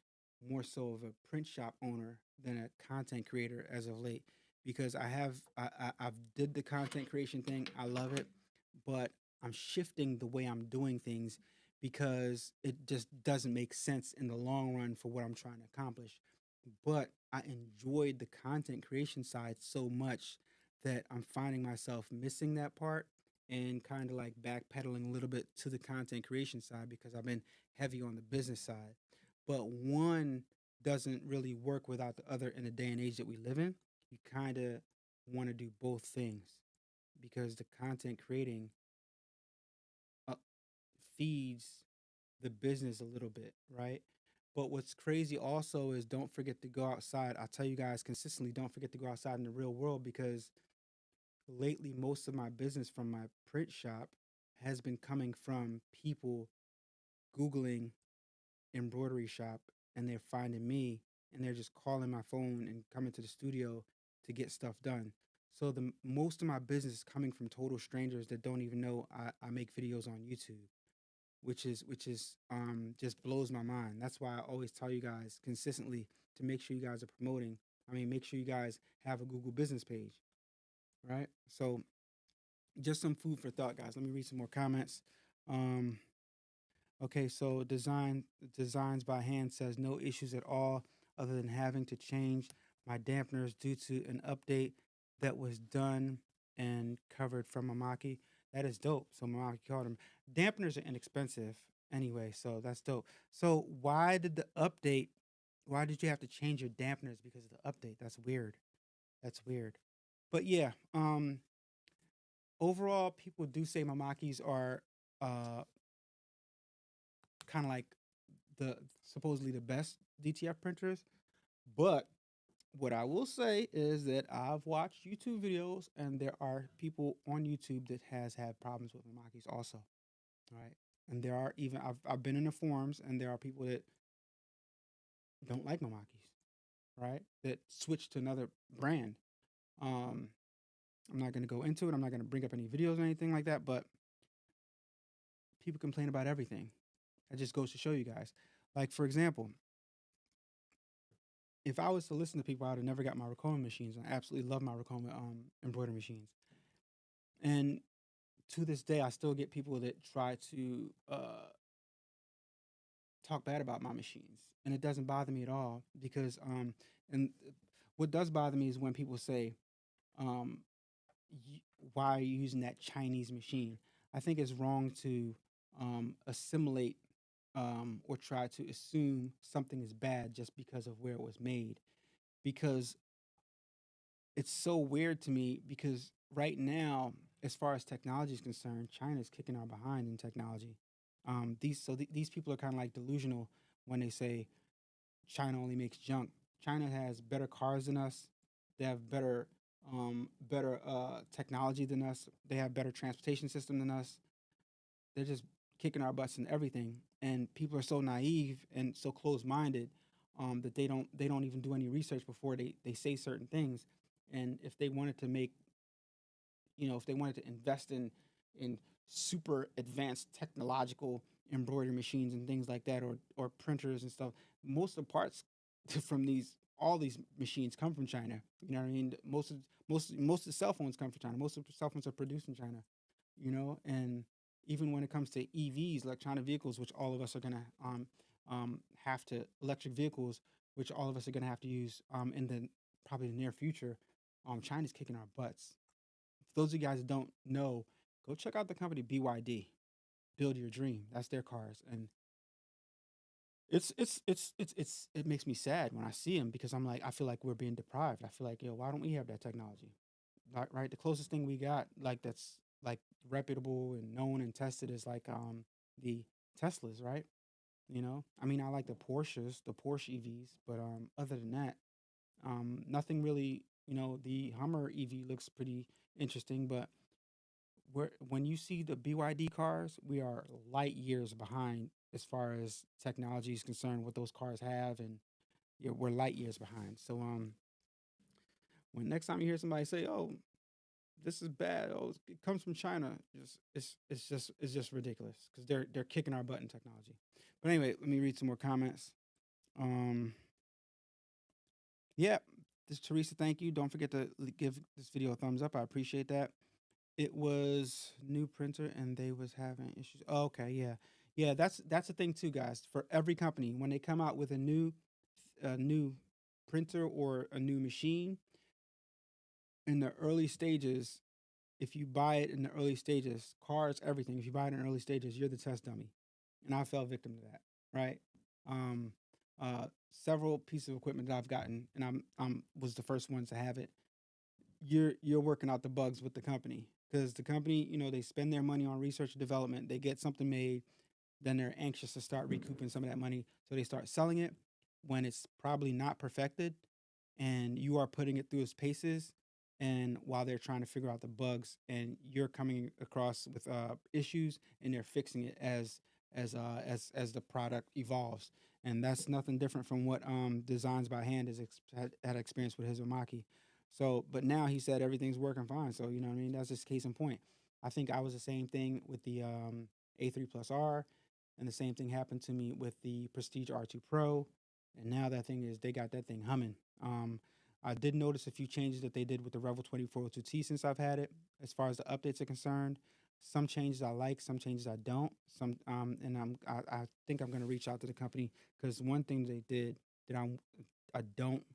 [SPEAKER 1] more so of a print shop owner than a content creator as of late, because I've did the content creation thing. I love it, but I'm shifting the way I'm doing things because it just doesn't make sense in the long run for what I'm trying to accomplish. But I enjoyed the content creation side so much that I'm finding myself missing that part and kind of like backpedaling a little bit to the content creation side because I've been heavy on the business side. But one doesn't really work without the other in the day and age that we live in. You kind of want to do both things because the content creating uh, feeds the business a little bit, right? But what's crazy also is don't forget to go outside. I tell you guys consistently, don't forget to go outside in the real world, because lately most of my business from my print shop has been coming from people Googling embroidery shop, and they're finding me, and they're just calling my phone and coming to the studio to get stuff done. So the most of my business is coming from total strangers that don't even know I make videos on YouTube, which is just blows my mind. That's why I always tell you guys consistently to make sure you guys are promoting. I mean, make sure you guys have a Google business page, right? So just some food for thought, guys. Let me read some more comments. Um, okay, so designs by hand says no issues at all, other than having to change my dampeners due to an update that was done and covered from Mamaki. That is dope. So Mamaki called them. Dampeners are inexpensive anyway, so that's dope. So why did the update? Why did you have to change your dampeners because of the update? That's weird. That's weird. But yeah, overall, people do say Mamakis are uh, kind of like the supposedly the best DTF printers. But what I will say is that I've watched YouTube videos, and there are people on YouTube that has had problems with Mamakis also. Right. And there are even I've been in the forums, and there are people that don't like Mamakis, right? That switch to another brand. Um, I'm not gonna go into it. I'm not gonna bring up any videos or anything like that, but people complain about everything. It just goes to show you guys. Like for example, if I was to listen to people, I would have never got my Ricoma machines. I absolutely love my Ricoma embroidery machines. And to this day, I still get people that try to talk bad about my machines, and it doesn't bother me at all because and what does bother me is when people say, um, "Why are you using that Chinese machine?" I think it's wrong to assimilate or try to assume something is bad just because of where it was made, because it's so weird to me because right now, as far as technology is concerned, China is kicking our behind in technology. These people are kind of like delusional when they say China only makes junk. China has better cars than us. They have better technology than us. They have better transportation system than us. They're just kicking our butts in everything. And people are so naive and so close minded that they don't even do any research before they say certain things. And if they wanted to make, if they wanted to invest in super advanced technological embroidery machines and things like that, or printers and stuff, most of the parts from these all these machines come from China. You know what I mean? Most of the cell phones come from China. Most of the cell phones are produced in China. And even when it comes to EVs, electronic vehicles, which all of us are gonna have to electric vehicles, which all of us are gonna have to use in the probably the near future. China's kicking our butts. For those of you guys that don't know, go check out the company BYD. Build Your Dream. That's their cars, and it makes me sad when I see them because I'm like, I feel like we're being deprived. I feel like, yo, why don't we have that technology? Right? The closest thing we got, like that's like reputable and known and tested, is like the Teslas, right? I mean, I like the Porsche EVs, but other than that, nothing really. The Hummer EV looks pretty interesting, but when you see the BYD cars, we are light years behind as far as technology is concerned. What those cars have, and yeah, we're light years behind. So when next time you hear somebody say, "Oh, this is bad," "Oh, it comes from China," it's just ridiculous because they're kicking our butt in technology. But anyway, let me read some more comments. Um, yeah, this Teresa, thank you. Don't forget to give this video a thumbs up. I appreciate that. It was new printer and they was having issues. Oh, okay, yeah. Yeah, that's the thing too, guys. For every company, when they come out with a new printer or a new machine in the early stages, if you buy it in the early stages, cars, everything, if you buy it in the early stages, you're the test dummy. And I fell victim to that, right? Um Several pieces of equipment that I've gotten, and I'm was the first ones to have it. You're working out the bugs with the company because the company, they spend their money on research and development. They get something made, then they're anxious to start recouping some of that money, so they start selling it when it's probably not perfected, and you are putting it through its paces. And while they're trying to figure out the bugs, and you're coming across with issues, and they're fixing it as the product evolves. And that's nothing different from what Designs by Hand had experience with his Umaki. So, but now he said everything's working fine. So, you know what I mean? That's just case in point. I think I was the same thing with the A3 Plus R, and the same thing happened to me with the Prestige R2 Pro. And now that thing is, they got that thing humming. I did notice a few changes that they did with the Revel 2402T since I've had it, as far as the updates are concerned. Some changes I like, some changes I don't. I think I'm gonna reach out to the company because one thing they did that I don't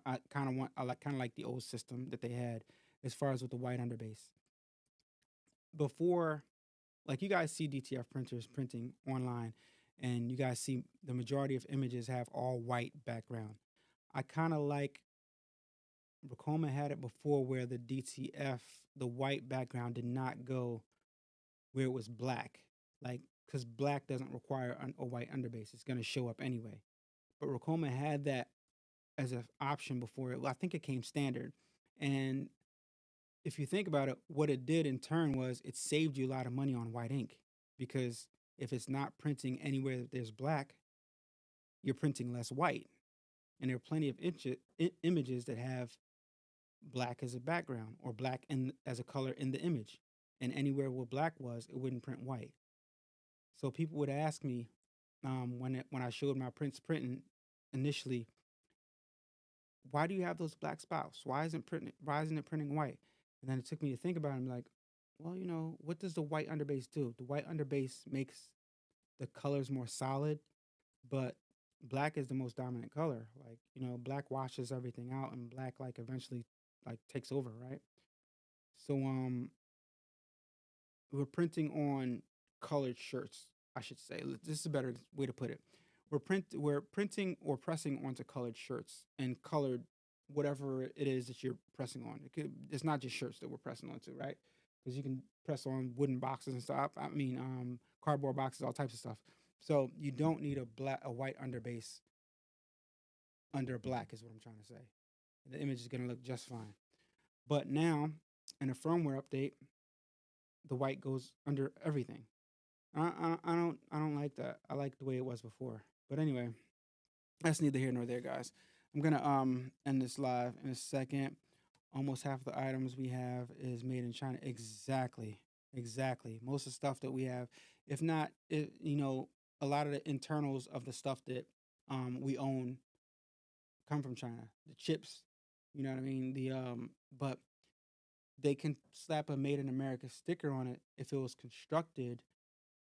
[SPEAKER 1] I kind of want I like kind of like the old system that they had as far as with the white underbase. Before, like, you guys see DTF printers printing online, and you guys see the majority of images have all white background. I kind of like Ricoma had it before, where the DTF, the white background did not go where it was black. Like, because black doesn't require a white underbase, it's going to show up anyway. But Ricoma had that as an option before. I think it came standard. And if you think about it, what it did in turn was it saved you a lot of money on white ink, because if it's not printing anywhere that there's black, you're printing less white. And there are plenty of images that have black as a background, or black as a color in the image. And anywhere where black was, it wouldn't print white. So people would ask me, when I showed my printing initially, why do you have those black spots? Why isn't it printing white? And then it took me to think about it. I'm like, well, what does the white underbase do? The white underbase makes the colors more solid, but black is the most dominant color. Like, black washes everything out, and black, like, eventually, like, takes over, right? So we're printing on colored shirts, I should say. This is a better way to put it. We're printing or pressing onto colored shirts and colored whatever it is that you're pressing on. It's not just shirts that we're pressing onto, right? Because you can press on wooden boxes and stuff. I mean, cardboard boxes, all types of stuff. So you don't need a white underbase under black, is what I'm trying to say. The image is going to look just fine. But now, in a firmware update, the white goes under everything. I don't like that. I like the way it was before. But anyway, that's neither here nor there, guys. I'm gonna end this live in a second. Almost half the items we have is made in China. Exactly, exactly. Most of the stuff that we have, if not, a lot of the internals of the stuff that we own come from China. The chips, you know what I mean? But they can slap a made in America sticker on it if it was constructed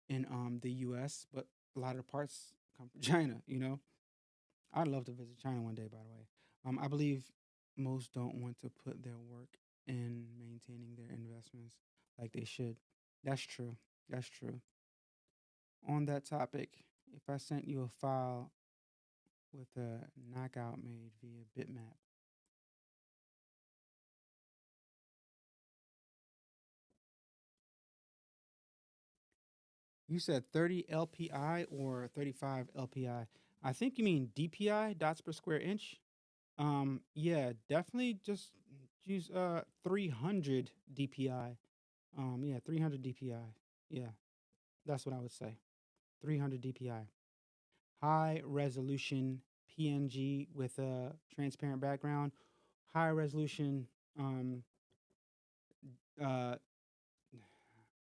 [SPEAKER 1] in the US, but a lot of the parts come from China. I'd love to visit China one day, by the way. I believe most don't want to put their work in maintaining their investments like they should. That's true. That's true. On that topic, if I sent you a file with a knockout made via bitmap, you said 30 LPI or 35 LPI? I think you mean DPI, dots per square inch. Yeah, definitely just use 300 DPI. Yeah, 300 DPI. Yeah, that's what I would say. 300 DPI. High resolution PNG with a transparent background. High resolution uh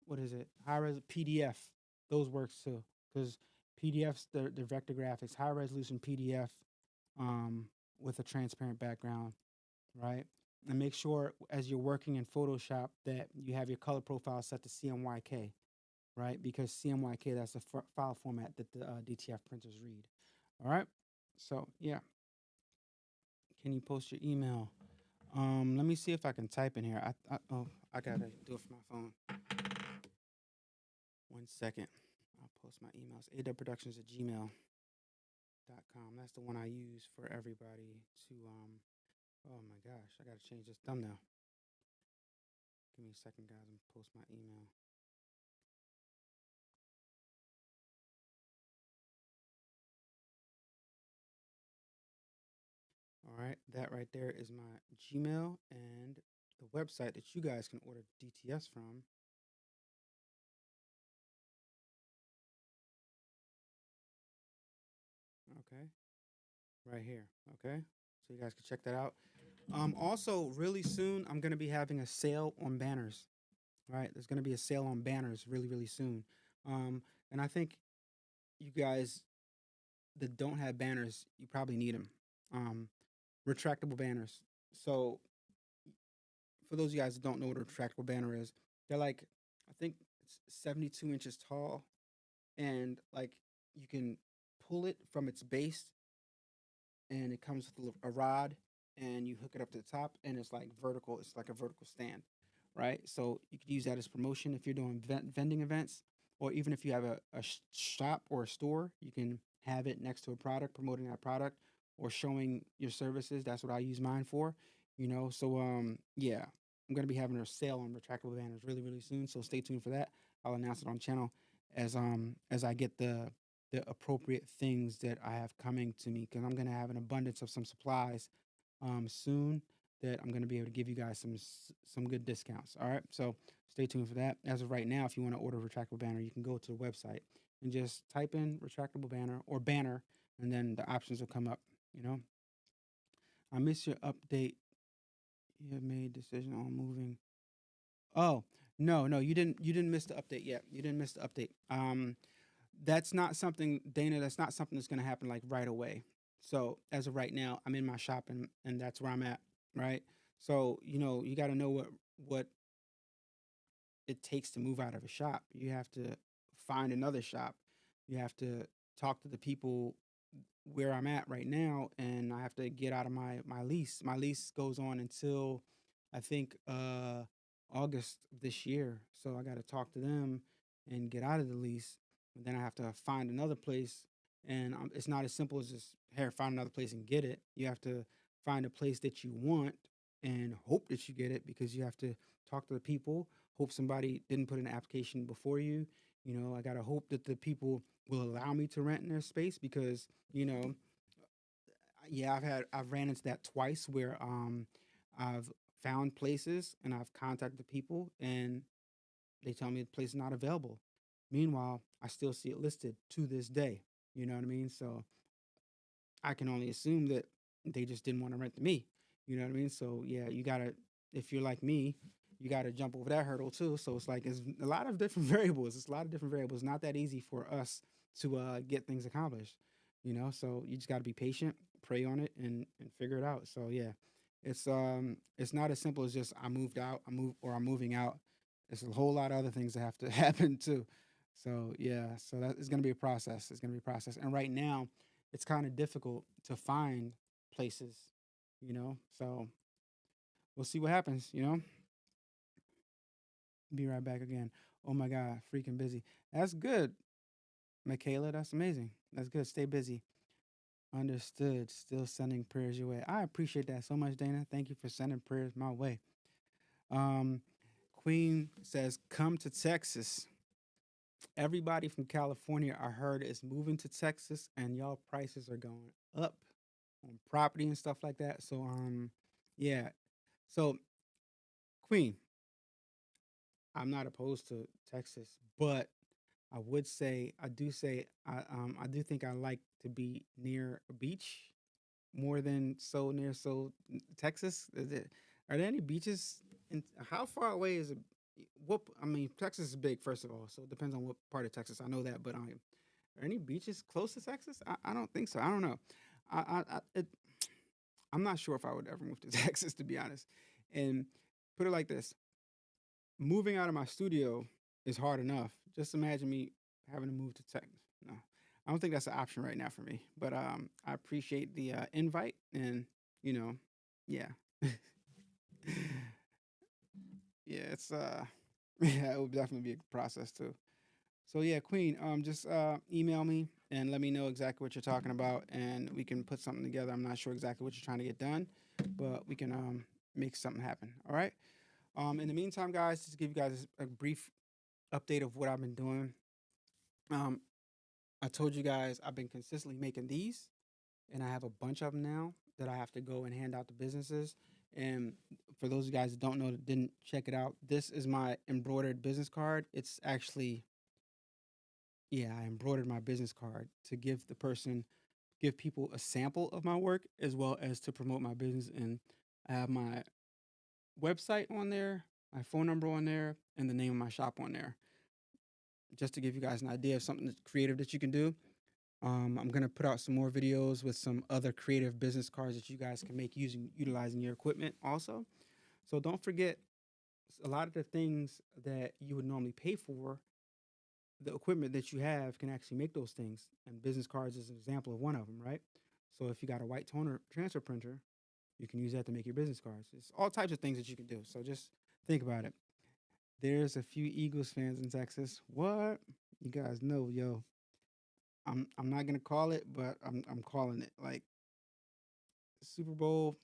[SPEAKER 1] what is it? High res PDF. Those works too. Because PDFs, the vector graphics, high resolution PDF um with a transparent background, right? And make sure as you're working in Photoshop that you have your color profile set to CMYK, right? Because CMYK, that's the file format that the DTF printers read. All right. So yeah, can you post your email? Let me see if I can type in here. I gotta do it from my phone. 1 second. I'll post my emails. adubbproductions at gmail.com. That's the one I use for everybody to Oh my gosh, I gotta change this thumbnail. Give me a second, guys. I'm gonna post my email. All right, that right there is my Gmail and the website that you guys can order DTS from. Okay, right here. Okay, so you guys can check that out. Also, really soon, I'm gonna be having a sale on banners. Right, there's gonna be a sale on banners really, really soon. Um, and I think you guys that don't have banners, you probably need them. Um, Retractable banners. So for those of you guys that don't know what a retractable banner is, they're like, I think it's 72 inches tall, and like you can pull it from its base, and it comes with a rod, and you hook it up to the top, and it's like vertical. It's like a vertical stand, right? So you could use that as promotion if you're doing vending events, or even if you have a shop or a store, you can have it next to a product, promoting that product or showing your services. That's what I use mine for. So yeah, I'm gonna be having a sale on retractable banners really, really soon. So stay tuned for that. I'll announce it on the channel as I get the appropriate things that I have coming to me, because I'm gonna have an abundance of some supplies soon that I'm gonna be able to give you guys some good discounts. All right, so stay tuned for that. As of right now, if you want to order a retractable banner, you can go to the website and just type in retractable banner or banner, and then the options will come up. You know, I missed your update. You have made decision on moving. Oh, no, no, you didn't miss the update yet. You didn't miss the update. That's not something, Dana, that's not something that's going to happen like right away. So as of right now, I'm in my shop, and that's where I'm at, right? So, you got to know what it takes to move out of a shop. You have to find another shop. You have to talk to the people where I'm at right now, and I have to get out of my lease. My lease goes on until I think August of this year. So I got to talk to them and get out of the lease. And then I have to find another place, and it's not as simple as just here find another place and get it. You have to find a place that you want and hope that you get it, because you have to talk to the people. Hope somebody didn't put an application before you. I got to hope that the people will allow me to rent in their space, because yeah, I've ran into that twice where I've found places and I've contacted the people, and they tell me the place is not available. Meanwhile, I still see it listed to this day. You know what I mean? So I can only assume that they just didn't want to rent to me. You know what I mean? So yeah, if you're like me, you gotta jump over that hurdle too. So it's a lot of different variables. It's a lot of different variables. Not that easy for us to get things accomplished. So you just gotta be patient, pray on it and figure it out. So yeah, it's not as simple as just I moved out, I'm moving out. There's a whole lot of other things that have to happen too. So yeah, so that is going to be a process. It's going to be a process. And right now, it's kind of difficult to find places, So we'll see what happens. Be right back again. Oh my God, freaking busy. That's good, Michaela. That's amazing. That's good. Stay busy. Understood. Still sending prayers your way. I appreciate that so much, Dana. Thank you for sending prayers my way. Um, Queen says, "Come to Texas." Everybody from California, I heard, is moving to Texas, and y'all prices are going up on property and stuff like that. So, yeah. So, Queen, I'm not opposed to Texas, but I would say I do think I like to be near a beach more than Texas. Are there any beaches? How far away is it? What I mean, Texas is big, first of all, so it depends on what part of Texas. I know that, but are any beaches close to Texas? I don't think so. I don't know. I'm not sure if I would ever move to Texas, to be honest. And put it like this: moving out of my studio is hard enough. Just imagine me having to move to Texas. No, I don't think that's an option right now for me. But I appreciate the invite, and yeah, yeah, it's yeah, it would definitely be a process too. So yeah, Queen, just email me and let me know exactly what you're talking about, and we can put something together. I'm not sure exactly what you're trying to get done, but we can make something happen. All right. In the meantime, guys, just to give you guys a brief update of what I've been doing. Um, I told you guys I've been consistently making these, and I have a bunch of them now that I have to go and hand out to businesses. And for those of you guys that don't know, that didn't check it out, this is my embroidered business card. It's actually, yeah, I embroidered my business card to give people a sample of my work as well as to promote my business. And I have my website on there, my phone number on there, and the name of my shop on there, just to give you guys an idea of something that's creative that you can do. I'm gonna put out some more videos with some other creative business cards that you guys can make utilizing your equipment also. So don't forget, a lot of the things that you would normally pay for, the equipment that you have can actually make those things. And business cards is an example of one of them, right? So if you got a white toner transfer printer, you can use that to make your business cards. It's all types of things that you can do. So just think about it. There's a few Eagles fans in Texas. What? You guys know, yo. I'm not gonna call it, but I'm calling it. Like Super Bowl,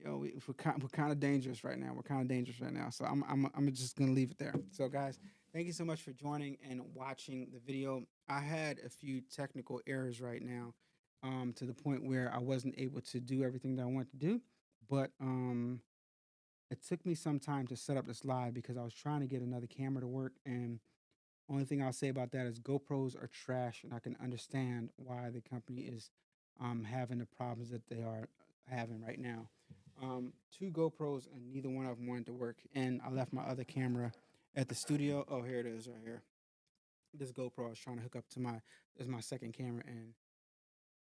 [SPEAKER 1] we're kind of dangerous right now. We're kind of dangerous right now. So I'm just gonna leave it there. So guys, thank you so much for joining and watching the video. I had a few technical errors right now, to the point where I wasn't able to do everything that I wanted to do. But it took me some time to set up this live because I was trying to get another camera to work. And only thing I'll say about that is GoPros are trash, and I can understand why the company is having the problems that they are having right now. Two GoPros, and neither one of them wanted to work. And I left my other camera at the studio. Oh, here it is, right here. This GoPro I was trying to hook up to my second camera, and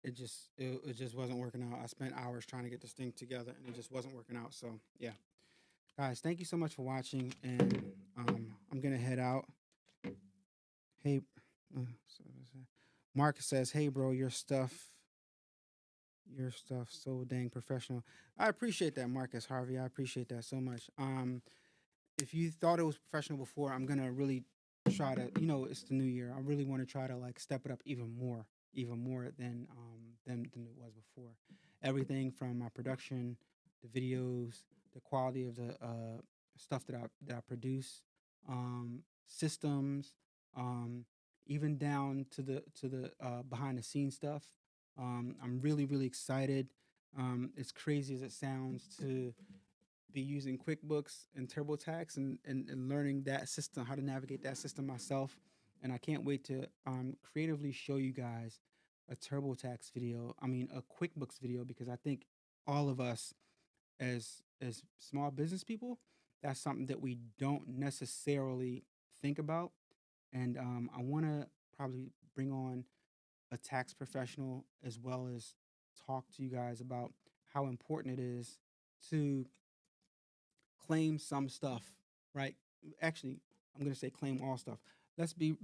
[SPEAKER 1] it just wasn't working out. I spent hours trying to get this thing together, and it just wasn't working out. So yeah, guys, thank you so much for watching, and I'm gonna head out. Hey, uh, Marcus says, "Hey, bro, your stuff, so dang professional." I appreciate that, Marcus Harvey. I appreciate that so much. If you thought it was professional before, I'm gonna really try to. It's the new year. I really want to try to like step it up even more than it was before. Everything from my production, the videos, the quality of the stuff that I produce, systems, um, even down to the behind the scenes stuff. I'm really really excited. As crazy as it sounds to be using QuickBooks and TurboTax and learning that system, how to navigate that system myself. And I can't wait to creatively show you guys a TurboTax video. I mean, a QuickBooks video, because I think all of us as small business people, that's something that we don't necessarily think about. And I want to probably bring on a tax professional as well as talk to you guys about how important it is to claim some stuff, right? Actually, I'm gonna say claim all stuff. Let's be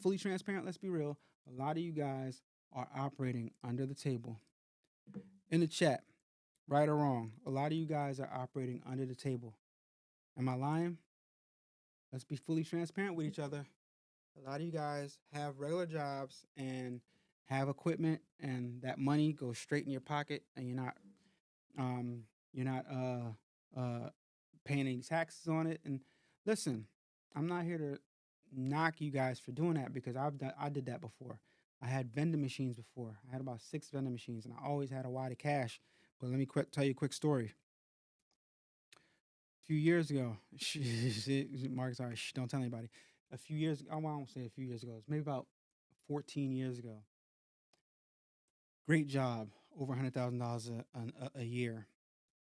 [SPEAKER 1] fully transparent. Let's be real. A lot of you guys are operating under the table. In the chat, right or wrong, a lot of you guys are operating under the table. Am I lying? Let's be fully transparent with each other. A lot of you guys have regular jobs and have equipment, and that money goes straight in your pocket, and um, you're not paying any taxes on it. And listen, I'm not here to knock you guys for doing that because I did that before. I had vending machines before. I had about 6 vending machines, and I always had a wad of cash. But let me tell you a quick story. A few years ago, Mark, sorry, don't tell anybody. A few years, I won't say a few years ago. It's maybe about 14 years ago. Great job, over $100,000 a year.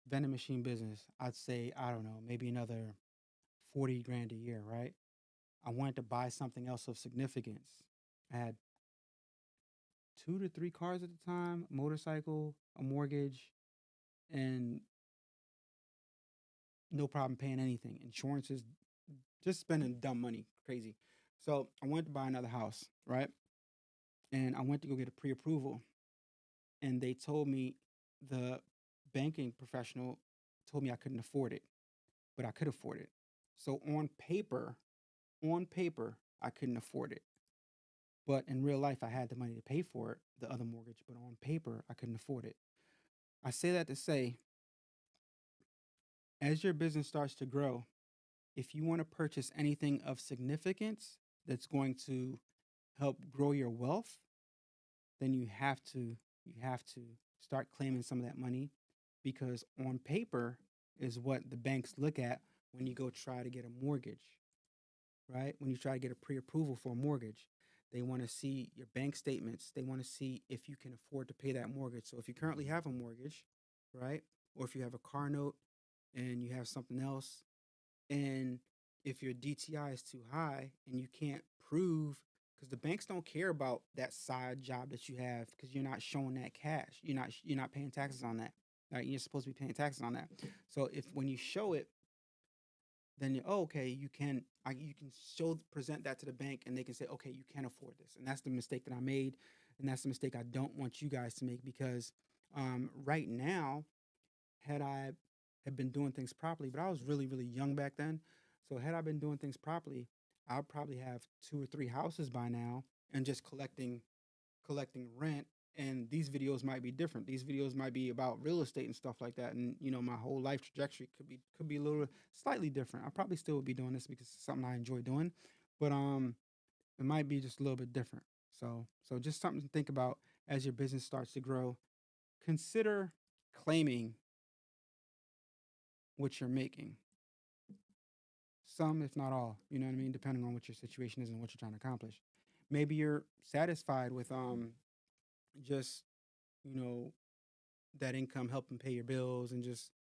[SPEAKER 1] Vending machine business, I'd say, I don't know, maybe another 40 grand a year, right? I wanted to buy something else of significance. I had 2 to 3 cars at the time, a motorcycle, a mortgage, and no problem paying anything. Insurances, just spending dumb money, crazy. So I wanted to buy another house, right? And I went to go get a pre-approval, and they told me the banking professional told me I couldn't afford it, but I could afford it. So on paper, I couldn't afford it. But in real life, I had the money to pay for it, the other mortgage, but on paper, I couldn't afford it. I say that to say, as your business starts to grow, if you want to purchase anything of significance that's going to help grow your wealth, then you have to start claiming some of that money because on paper is what the banks look at when you go try to get a mortgage, right? When you try to get a pre-approval for a mortgage, they want to see your bank statements. They want to see if you can afford to pay that mortgage. So if you currently have a mortgage, right? Or if you have a car note and you have something else, and if your DTI is too high and you can't prove, because the banks don't care about that side job that you have because you're not showing that cash. You're not paying taxes on that. Right? You're supposed to be paying taxes on that. So if when you show it, then okay, you can present that to the bank and they can say, okay, you can afford this. And that's the mistake that I made, and that's the mistake I don't want you guys to make because right now, had I had been doing things properly, but I was really, really young back then. So had I been doing things properly, I'd probably have 2 or 3 houses by now and just collecting rent. And these videos might be different. These videos might be about real estate and stuff like that. And my whole life trajectory could be a little slightly different. I probably still would be doing this because it's something I enjoy doing, but it might be just a little bit different. So just something to think about as your business starts to grow. Consider claiming what you're making. Some, if not all, you know what I mean, depending on what your situation is and what you're trying to accomplish. Maybe you're satisfied with just you know that income helping pay your bills and just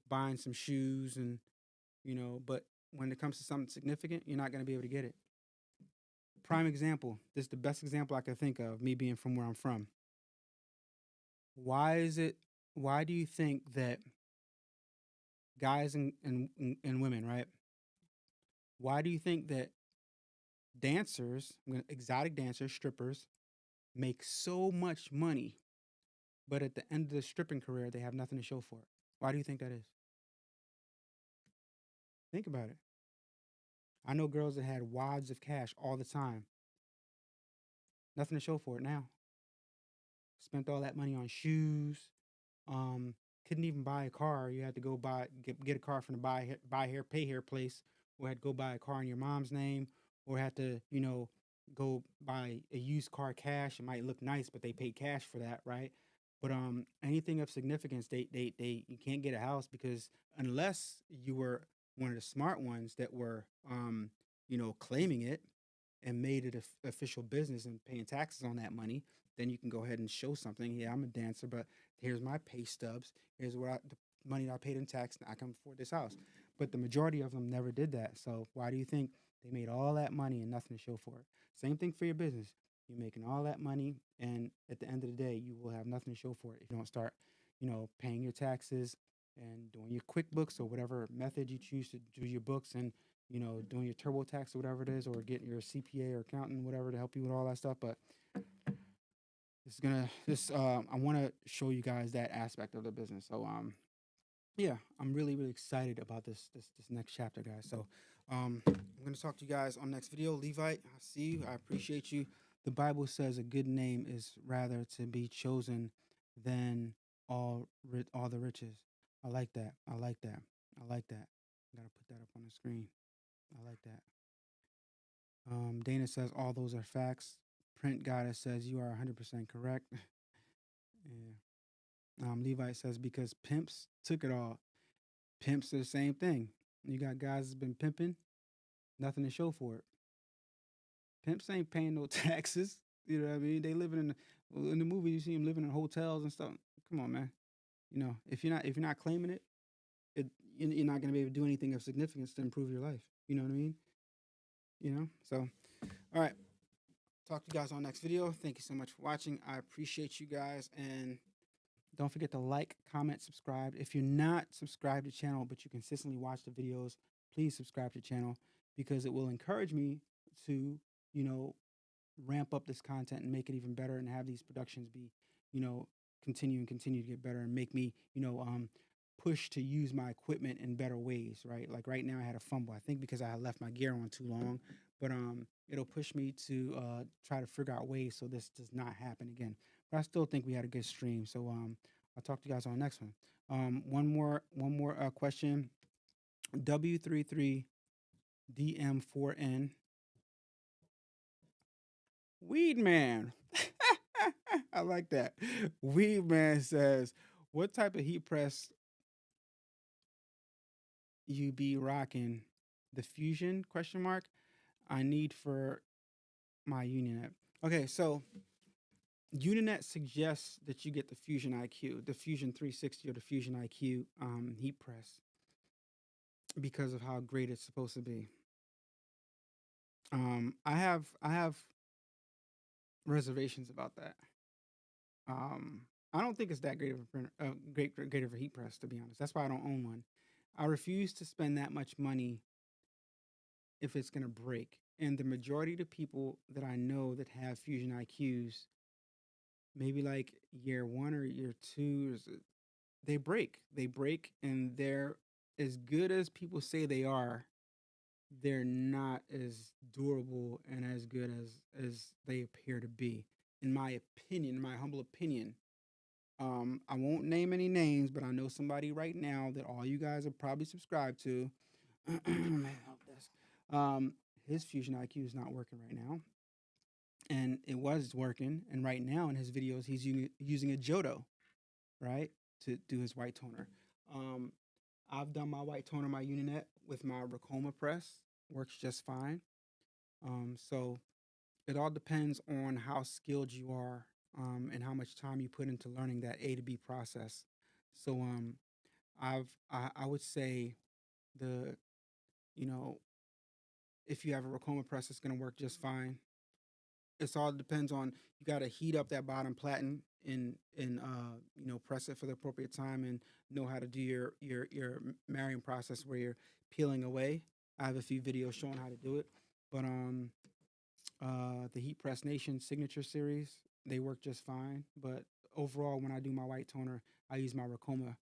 [SPEAKER 1] buying some shoes and but when it comes to something significant, you're not going to be able to get it. Prime example, this is the best example I could think of, me being from where I'm from. Why do you think that guys and women, right? Why do you think that dancers, exotic dancers, strippers, make so much money, but at the end of the stripping career, they have nothing to show for it? Why do you think that is? Think about it. I know girls that had wads of cash all the time, nothing to show for it now. Spent all that money on shoes. Um, couldn't even buy a car. You had to go get a car from the buy hair, pay hair place, or had to go buy a car in your mom's name, or had to go buy a used car cash. It might look nice, but they paid cash for that, right? But anything of significance, they you can't get a house because unless you were one of the smart ones that were claiming it and made it official business and paying taxes on that money, then you can go ahead and show something. Yeah, I'm a dancer, but here's my pay stubs. Here's the money that I paid in tax, and I can afford this house. But the majority of them never did that. So why do you think they made all that money and nothing to show for it? Same thing for your business. You're making all that money, and at the end of the day, you will have nothing to show for it if you don't start, paying your taxes and doing your QuickBooks or whatever method you choose to do your books, and doing your TurboTax or whatever it is, or getting your CPA or accountant, whatever, to help you with all that stuff. But I want to show you guys that aspect of the business. So yeah, I'm really really excited about this next chapter, guys. So I'm going to talk to you guys on the next video. Levite, I see you, I appreciate you. The Bible says a good name is rather to be chosen than all the riches. I like that, I like that, I like that. I gotta put that up on the screen. I like that. Dana says all those are facts. Print Goddess says you are 100% correct. Yeah. Levi says because pimps took it all. Pimps are the same thing. You got guys that's been pimping, nothing to show for it. Pimps ain't paying no taxes. You know what I mean? They living in the movie. You see them living in hotels and stuff. Come on, man. If you're not claiming it, you're not gonna be able to do anything of significance to improve your life. You know what I mean? So all right. Talk to you guys on the next video. Thank you so much for watching. I appreciate you guys, and don't forget to like, comment, subscribe. If you're not subscribed to the channel, but you consistently watch the videos, please subscribe to the channel, because it will encourage me to, ramp up this content and make it even better, and have these productions be, continue to get better, and make me, push to use my equipment in better ways, right? Like right now I had a fumble, I think because I had left my gear on too long, but it'll push me to try to figure out ways so this does not happen again. But I still think we had a good stream. So I'll talk to you guys on the next one. One more question. W33DM4N. Weed Man. I like that. Weed Man says, what type of heat press you be rocking? The Fusion question mark I need for my Unionet. Okay, so Unionet suggests that you get the Fusion IQ, the Fusion 360 or the Fusion IQ heat press, because of how great it's supposed to be. I have reservations about that. I don't think it's that great of a printer, great of a heat press, to be honest. That's why I don't own one. I refuse to spend that much money if it's gonna break. And the majority of the people that I know that have Fusion IQs, maybe like year one or year two, they break. They break, and they're as good as people say they are. They're not as durable and as good as they appear to be, in my opinion, my humble opinion. I won't name any names, but I know somebody right now that all you guys are probably subscribed to. Man, help desk. His Fusion IQ is not working right now, and it was working. And right now in his videos, he's using a Jodo, right, to do his white toner. I've done my white toner, my Uninet, with my Ricoma press. Works just fine. So it all depends on how skilled you are, and how much time you put into learning that A to B process. So I would say the you know if you have a Ricoma press, it's gonna work just fine. It's all depends on, you got to heat up that bottom platen, and press it for the appropriate time, and know how to do your marrying process where you're peeling away. I have a few videos showing how to do it, but the Heat Press Nation signature series, they work just fine. But overall, when I do my white toner, I use my Ricoma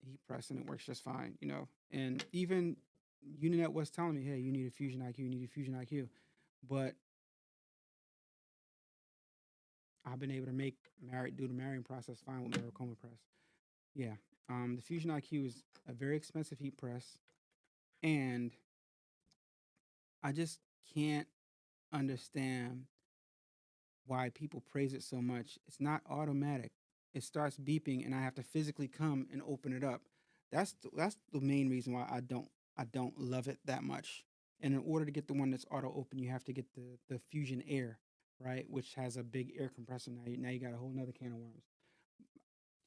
[SPEAKER 1] heat press, and it works just fine. And even Uninet was telling me, hey, you need a Fusion IQ, you need a Fusion IQ. But I've been able to do the marrying process fine with my Ricoma press. Yeah. The Fusion IQ is a very expensive heat press, and I just can't understand why people praise it so much. It's not automatic. It starts beeping, and I have to physically come and open it up. That's the main reason why I don't love it that much. And in order to get the one that's auto open, you have to get the Fusion Air, right, which has a big air compressor. Now you got a whole nother can of worms.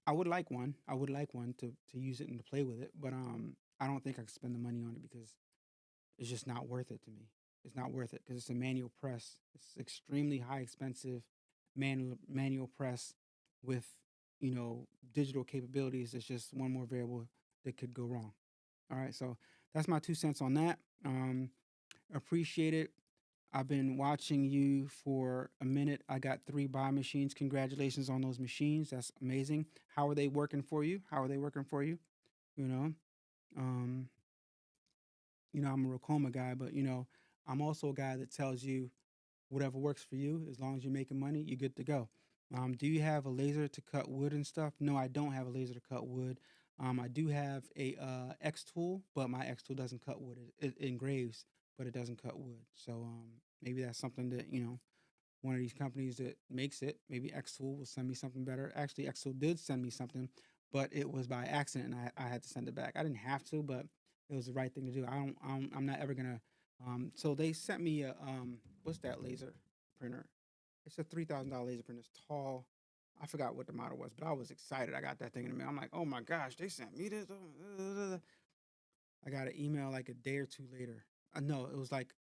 [SPEAKER 1] I would like one. I would like one to use it and to play with it, but I don't think I could spend the money on it because it's just not worth it to me. it's not worth it because it's a manual press. It's extremely high expensive manual press with, you know, digital capabilities. It's just one more variable that could go wrong. All right, so that's my 2 cents on that. Appreciate it. I've been watching you for a minute. I got 3 buy machines. Congratulations on those machines. That's amazing. How are they working for you? How are they working for you? You know, um, I'm a Ricoma guy, but I'm also a guy that tells you whatever works for you. As long as you're making money, you're good to go. Do you have a laser to cut wood and stuff? No, I don't have a laser to cut wood. I do have a X tool, but my X tool doesn't cut wood. It engraves, but it doesn't cut wood. So maybe that's something that one of these companies that makes it, maybe X tool will send me something better. Actually, X tool did send me something, but it was by accident, and I had to send it back. I didn't have to, but it was the right thing to do. I'm not ever gonna. So they sent me a what's that laser printer? It's a $3,000 laser printer. It's tall. I forgot what the model was, but I was excited. I got that thing in the mail. I'm like, oh my gosh, they sent me this. I got an email like a day or two later. No, it was like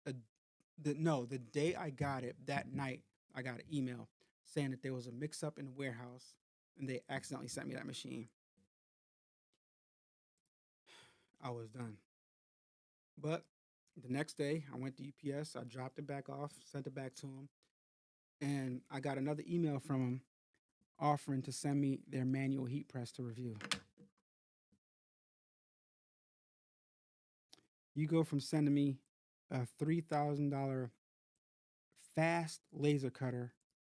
[SPEAKER 1] the day I got it, that night I got an email saying that there was a mix up in the warehouse and they accidentally sent me that machine. I was done. But the next day I went to UPS, I dropped it back off, sent it back to them, and I got another email from them offering to send me their manual heat press to review. You go from sending me a $3,000 fast laser cutter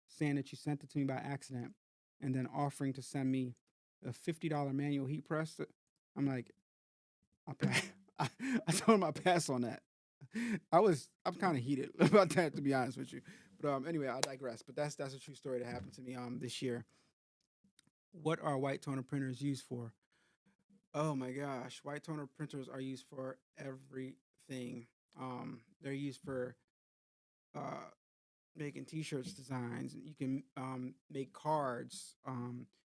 [SPEAKER 1] saying that you sent it to me by accident and then offering to send me a $50 manual heat press. I'm like, I, I told him I pass on that. I'm kind of heated about that, to be honest with you. But anyway, I digress. But that's a true story that happened to me this year. What are white toner printers used for? Oh my gosh, white toner printers are used for everything. They're used for uh, making T-shirts designs. You can make cards.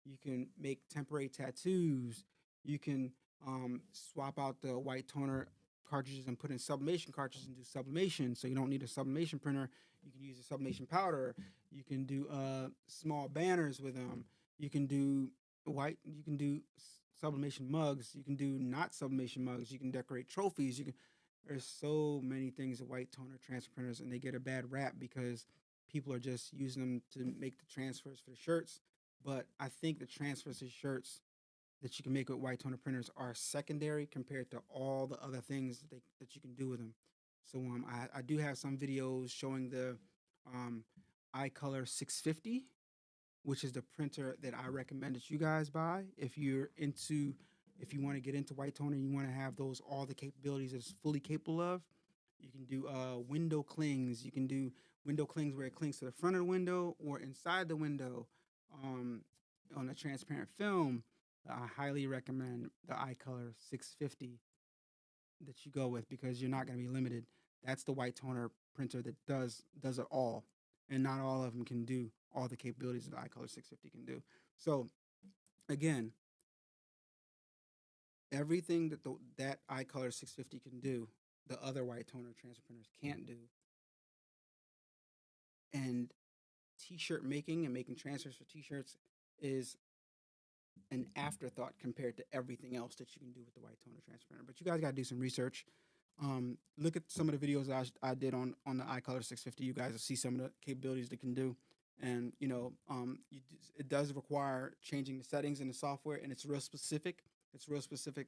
[SPEAKER 1] You can make temporary tattoos. You can swap out the white toner cartridges and put in sublimation cartridges and do sublimation. So you don't need a sublimation printer. You can use a sublimation powder. You can do small banners with them. You can do white. You can do sublimation mugs. You can do not sublimation mugs. You can decorate trophies. You can There's so many things with white toner transfer printers, and they get a bad rap because people are just using them to make the transfers for the shirts. But I think the transfers to shirts that you can make with white toner printers are secondary compared to all the other things that you can do with them. So I do have some videos showing the um, iColor 650, which is the printer that I recommend that you guys buy if you want to get into white toner, you want to have those all the capabilities it's fully capable of. You can do window clings. You can do window clings where it clings to the front of the window or inside the window um, on a transparent film. I highly recommend the iColor 650 that you go with because you're not going to be limited. That's the white toner printer that does it all, and not all of them can do all the capabilities that the iColor 650 can do. So again, everything that iColor 650 can do, the other white toner transfer printers can't do. And t-shirt making and making transfers for t-shirts is an afterthought compared to everything else that you can do with the white toner transfer printer. But you guys got to do some research. Look at some of the videos I did on the iColor 650. You guys will see some of the capabilities it can do. And it does require changing the settings in the software, and it's real specific. It's real specific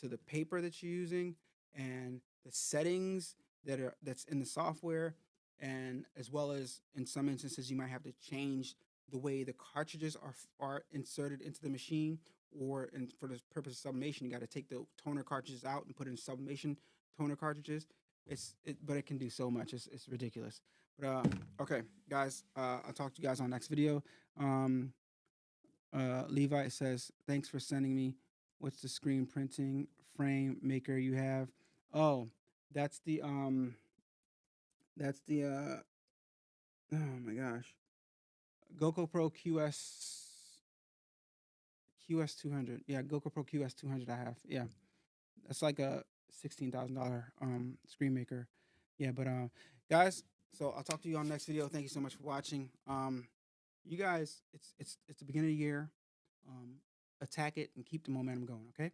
[SPEAKER 1] to the paper that you're using and the settings that's in the software, and as well as in some instances you might have to change the way the cartridges are inserted into the machine, or for the purpose of sublimation you got to take the toner cartridges out and put in sublimation toner cartridges. But it can do so much. It's ridiculous. But okay, guys, I'll talk to you guys on the next video. Levi says, thanks for sending me. What's the screen printing frame maker you have? Oh, that's the oh my gosh. GoPro QS 200. Yeah, GoPro QS 200 I have. Yeah. That's like a $16,000 screen maker. Yeah, but guys, so I'll talk to you on the next video. Thank you so much for watching. You guys, it's the beginning of the year. Um, attack it and keep the momentum going. Okay.